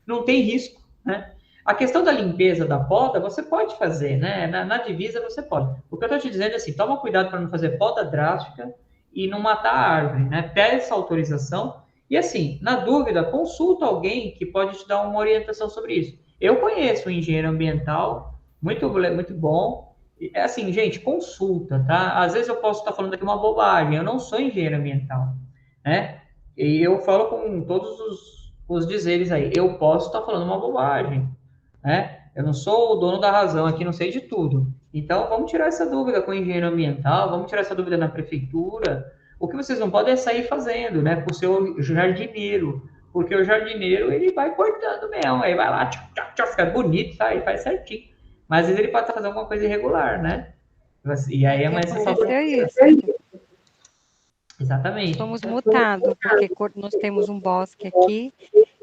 Não tem risco, né? A questão da limpeza da poda, você pode fazer, né? Na divisa, você pode. O que eu estou te dizendo é assim, toma cuidado para não fazer poda drástica e não matar a árvore, né? Pede essa autorização e, assim, na dúvida, consulta alguém que pode te dar uma orientação sobre isso. Eu conheço um engenheiro ambiental muito bom. É assim, gente, consulta, tá? Às vezes eu posso estar falando aqui uma bobagem, eu não sou engenheiro ambiental, né? E eu falo com todos os dizeres aí, eu posso estar falando uma bobagem, né? Eu não sou o dono da razão aqui, não sei de tudo. Então, vamos tirar essa dúvida com o engenheiro ambiental, vamos tirar essa dúvida na prefeitura. O que vocês não podem é sair fazendo, né? Com o seu jardineiro, porque o jardineiro, ele vai cortando mesmo, aí vai lá, fica bonito, tá? Ele faz certinho. Mas às vezes ele pode estar fazendo alguma coisa irregular, né? E aí é uma exceção. Exatamente. Fomos multados, porque nós temos um bosque aqui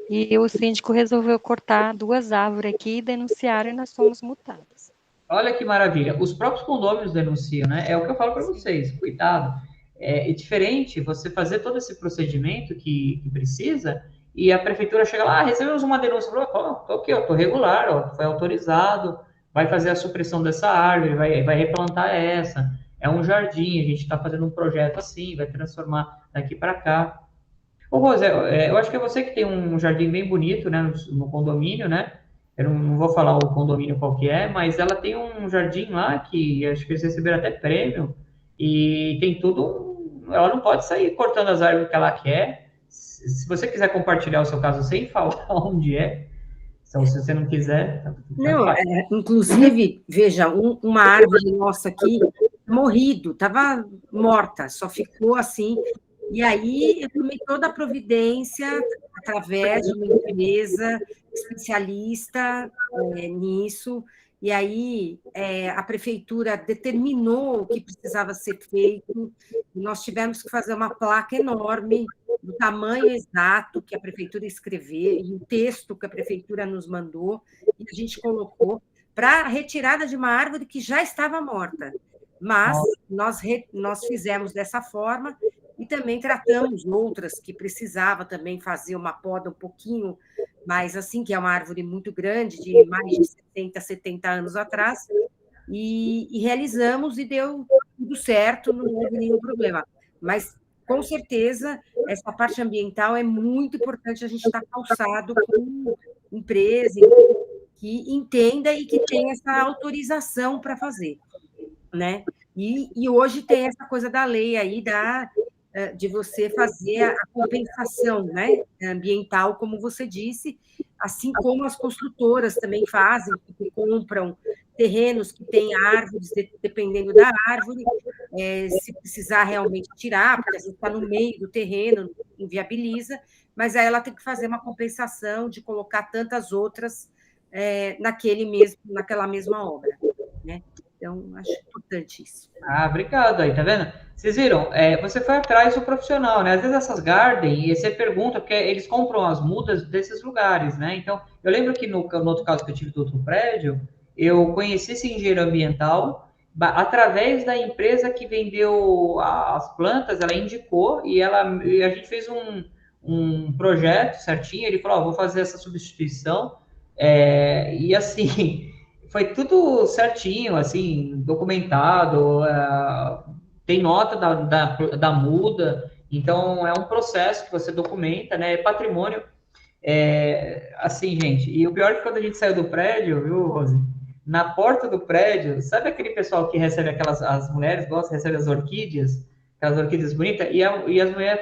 e o síndico resolveu cortar 2 árvores aqui e denunciaram e nós fomos multados. Olha que maravilha. Os próprios condôminos denunciam, né? É o que eu falo para vocês. Cuidado. É diferente você fazer todo esse procedimento que precisa e a prefeitura chega lá, recebemos uma denúncia, tô aqui, ó, tô regular, ó, foi autorizado, vai fazer a supressão dessa árvore, vai replantar essa. É um jardim, a gente está fazendo um projeto assim, vai transformar daqui para cá. Ô, Rosé, eu acho que é você que tem um jardim bem bonito, né, no condomínio, né? Eu não vou falar o condomínio qual que é, mas ela tem um jardim lá que acho que eles receberam até prêmio e tem tudo. Ela não pode sair cortando as árvores que ela quer. Se você quiser compartilhar o seu caso sem falar onde é, então, se você não quiser... Não, inclusive, veja, uma árvore nossa aqui, morrido, estava morta, só ficou assim. E aí eu tomei toda a providência através de uma empresa especialista nisso, e aí a prefeitura determinou o que precisava ser feito, e nós tivemos que fazer uma placa enorme, do tamanho exato que a prefeitura escreveu, e o texto que a prefeitura nos mandou, e a gente colocou para a retirada de uma árvore que já estava morta. Mas nós fizemos dessa forma e também tratamos outras que precisava também fazer uma poda um pouquinho mais assim, que é uma árvore muito grande, de mais de 60, 70 anos atrás, e realizamos e deu tudo certo, não houve nenhum problema. Mas, com certeza, essa parte ambiental é muito importante a gente estar calçado com empresa que entenda e que tenha essa autorização para fazer, né? E hoje tem essa coisa da lei aí de você fazer a compensação, né, ambiental, como você disse, assim como as construtoras também fazem, que compram terrenos que têm árvores, dependendo da árvore, se precisar realmente tirar, porque a gente está no meio do terreno, inviabiliza, mas aí ela tem que fazer uma compensação de colocar tantas outras naquela mesma obra, né? Então, acho importante isso. Ah, obrigado aí, tá vendo? Vocês viram? Você foi atrás do profissional, né? Às vezes essas garden, e você pergunta, porque eles compram as mudas desses lugares, né? Então, eu lembro que no outro caso que eu tive do outro prédio, eu conheci esse engenheiro ambiental através da empresa que vendeu as plantas, ela indicou, e a gente fez um projeto certinho, ele falou, vou fazer essa substituição, e assim... Foi tudo certinho, assim, documentado, tem nota da muda, então é um processo que você documenta, né? É patrimônio. Assim, gente, e o pior é que quando a gente saiu do prédio, viu, Rose? Na porta do prédio, sabe aquele pessoal que recebe as mulheres gostam, recebe as orquídeas, aquelas orquídeas bonitas, e as mulheres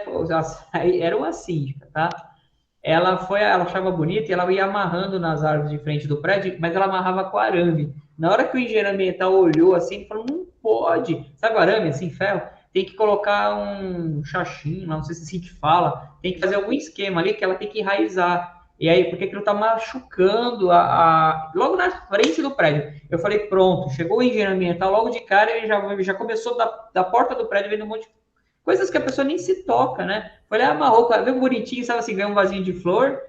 eram uma síndica, tá? Ela achava bonita e ela ia amarrando nas árvores de frente do prédio, mas ela amarrava com arame. Na hora que o engenheiro ambiental olhou assim, ele falou, não pode. Sabe o arame, assim, ferro? Tem que colocar um chachinho, não sei se é assim que fala, tem que fazer algum esquema ali que ela tem que enraizar. E aí, porque aquilo tá machucando logo na frente do prédio. Eu falei, pronto, chegou o engenheiro ambiental, logo de cara ele já começou da porta do prédio, vendo um monte de coisas que a pessoa nem se toca, né? Falei, amarrou, veio bonitinho, sabe assim, ganhou um vasinho de flor,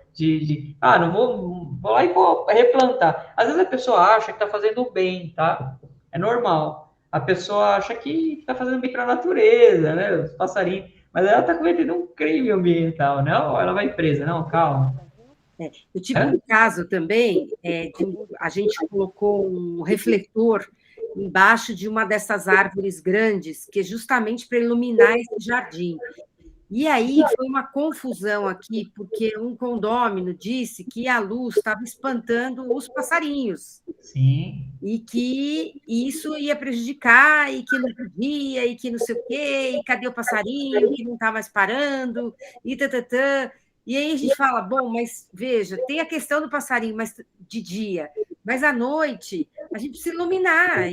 não vou lá e vou replantar. Às vezes a pessoa acha que tá fazendo bem, tá? É normal. A pessoa acha que tá fazendo bem para a natureza, né? Os passarinhos. Mas ela tá cometendo um crime ambiental, né? Ela vai presa, não, calma. Eu tive um caso também, a gente colocou um refletor embaixo de uma dessas árvores grandes, que é justamente para iluminar esse jardim. E aí foi uma confusão aqui, porque um condômino disse que a luz estava espantando os passarinhos. Sim. E que isso ia prejudicar, e que não podia, e que não sei o quê, e cadê o passarinho, que não está mais parando, e tatatã. E aí a gente fala, bom, mas veja, tem a questão do passarinho mas de dia, mas à noite a gente precisa iluminar,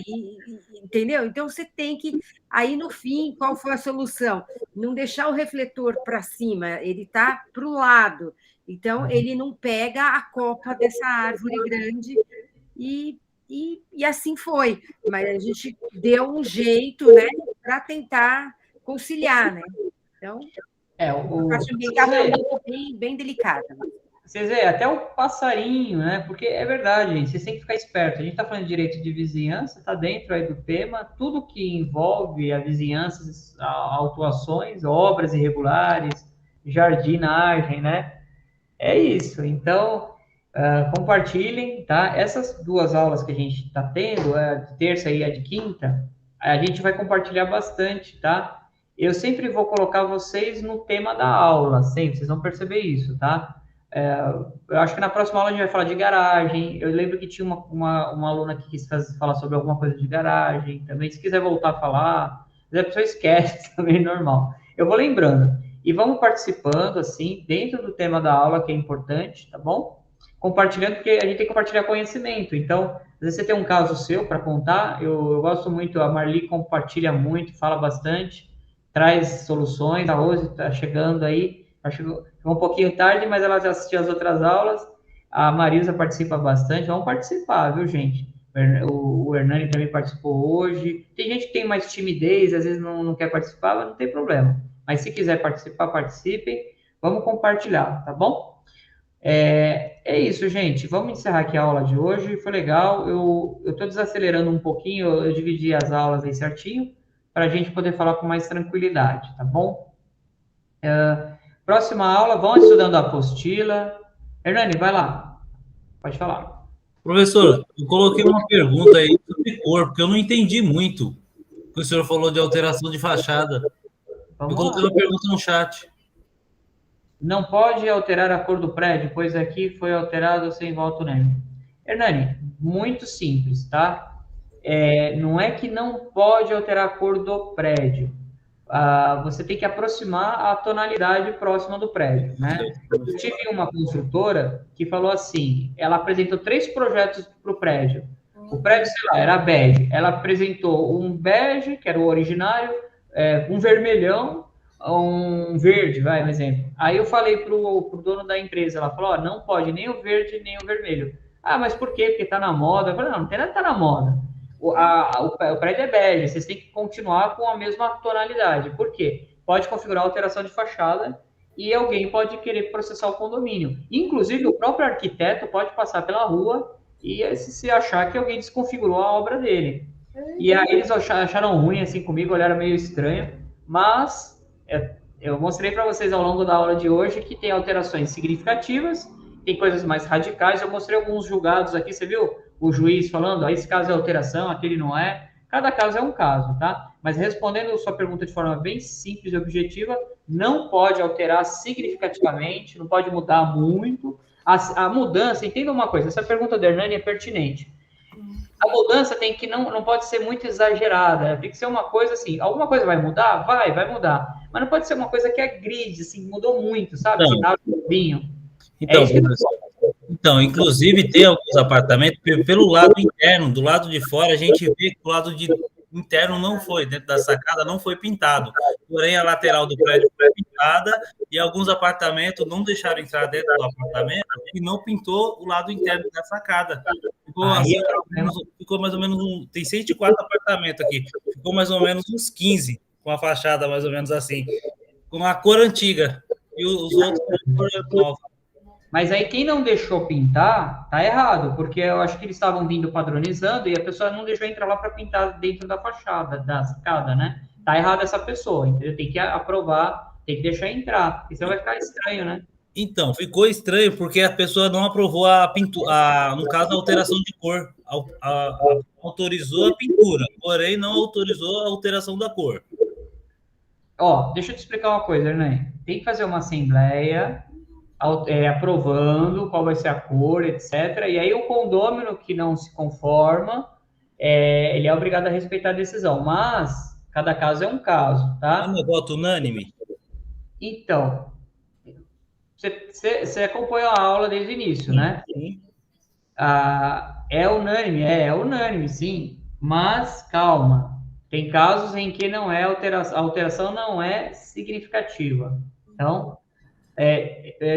entendeu? Então você tem que, aí no fim, qual foi a solução? Não deixar o refletor para cima, ele está para o lado, então ele não pega a copa dessa árvore grande e assim foi, mas a gente deu um jeito, né, para tentar conciliar, né? Então... acho bem delicada. Vocês veem, até o passarinho, né? Porque é verdade, gente, vocês têm que ficar esperto. A gente está falando de direito de vizinhança, está dentro aí do tema, tudo que envolve a vizinhança, autuações, obras irregulares, jardinagem, né? É isso. Então, compartilhem, tá? Essas duas aulas que a gente está tendo, a de terça e a de quinta, a gente vai compartilhar bastante, tá? Eu sempre vou colocar vocês no tema da aula, sempre, vocês vão perceber isso, tá? Eu acho que na próxima aula a gente vai falar de garagem. Eu lembro que tinha uma aluna que quis falar sobre alguma coisa de garagem também. Se quiser voltar a falar, a pessoa esquece também, normal. Eu vou lembrando. E vamos participando, assim, dentro do tema da aula, que é importante, tá bom? Compartilhando, porque a gente tem que compartilhar conhecimento. Então, às vezes você tem um caso seu para contar. Eu gosto muito, a Marli compartilha muito, fala bastante, traz soluções. A Rose está chegando aí. Chegou um pouquinho tarde, mas ela já assistiu as outras aulas. A Marisa participa bastante. Vamos participar, viu, gente? O Hernani também participou hoje. Tem gente que tem mais timidez, às vezes não quer participar, mas não tem problema. Mas se quiser participar, participem. Vamos compartilhar, tá bom? É isso, gente. Vamos encerrar aqui a aula de hoje. Foi legal. Eu estou desacelerando um pouquinho. Eu dividi as aulas aí certinho, para a gente poder falar com mais tranquilidade, tá bom? Próxima aula, vão estudando a apostila. Hernani, vai lá. Pode falar. Professor, eu coloquei uma pergunta aí sobre cor, porque eu não entendi muito o que o senhor falou de alteração de fachada. Eu coloquei uma pergunta no chat. Não pode alterar a cor do prédio, pois aqui foi alterado sem voto nele. Hernani, muito simples, tá? Não é que não pode alterar a cor do prédio. Você tem que aproximar a tonalidade próxima do prédio, né? Eu tive uma construtora que falou assim, ela apresentou 3 projetos para o prédio. O prédio, sei lá, era bege. Ela apresentou um bege, que era o originário, um vermelhão, um verde, um exemplo. Aí eu falei pro dono da empresa, ela falou, não pode nem o verde, nem o vermelho. Mas por quê? Porque tá na moda. Eu falei, não tem nada que tá na moda. o prédio é bege, vocês têm que continuar com a mesma tonalidade. Por quê? Pode configurar alteração de fachada e alguém pode querer processar o condomínio. Inclusive, o próprio arquiteto pode passar pela rua e se achar que alguém desconfigurou a obra dele. E aí eles acharam ruim, assim, comigo, olharam meio estranho, mas eu mostrei para vocês ao longo da aula de hoje que tem alterações significativas, tem coisas mais radicais. Eu mostrei alguns julgados aqui, você viu? O juiz falando, esse caso é alteração, aquele não é. Cada caso é um caso, tá? Mas respondendo a sua pergunta de forma bem simples e objetiva, não pode alterar significativamente, não pode mudar muito. A mudança, entenda uma coisa, essa pergunta da Hernani é pertinente. A mudança não pode ser muito exagerada, tem que ser uma coisa assim, alguma coisa vai mudar? Vai mudar. Mas não pode ser uma coisa que agride, assim, mudou muito, sabe? Vinho. Então, inclusive, tem alguns apartamentos, pelo lado interno, do lado de fora, a gente vê que o lado interno não foi, dentro da sacada, não foi pintado. Porém, a lateral do prédio foi pintada e alguns apartamentos não deixaram entrar dentro do apartamento e não pintou o lado interno da sacada. Ficou mais ou menos, tem 104 apartamentos aqui, ficou mais ou menos uns 15, com a fachada mais ou menos assim, com a cor antiga, e os outros com a cor nova. Mas aí quem não deixou pintar, tá errado, porque eu acho que eles estavam vindo padronizando e a pessoa não deixou entrar lá para pintar dentro da fachada, da sacada, né? Tá errado essa pessoa, entendeu? Tem que aprovar, tem que deixar entrar, porque senão vai ficar estranho, né? Então, ficou estranho porque a pessoa não aprovou a pintura, no caso, a alteração de cor. Autorizou a pintura, porém não autorizou a alteração da cor. Ó, deixa eu te explicar uma coisa, Hernani. Tem que fazer uma assembleia aprovando qual vai ser a cor, etc. E aí o condômino que não se conforma, ele é obrigado a respeitar a decisão. Mas cada caso é um caso, tá? É um voto unânime? Então, você acompanhou a aula desde o início, né? Sim. É unânime, sim. Mas, calma. Tem casos em que não é a alteração não é significativa. Então,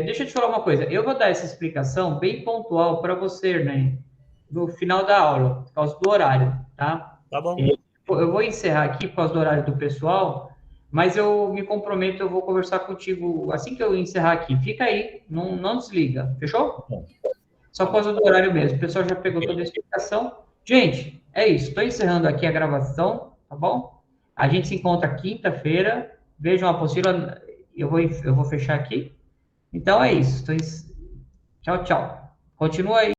deixa eu te falar uma coisa. Eu vou dar essa explicação bem pontual para você, né? No final da aula, por causa do horário, tá? Tá bom. Eu vou encerrar aqui por causa do horário do pessoal, mas eu me comprometo, eu vou conversar contigo assim que eu encerrar aqui. Fica aí, não desliga, fechou? Só por causa do horário mesmo. O pessoal já pegou toda a explicação. Gente, é isso. Estou encerrando aqui a gravação, tá bom? A gente se encontra quinta-feira. Vejam a apostila. Eu vou fechar aqui. Então é isso. Tchau, tchau. Continua aí.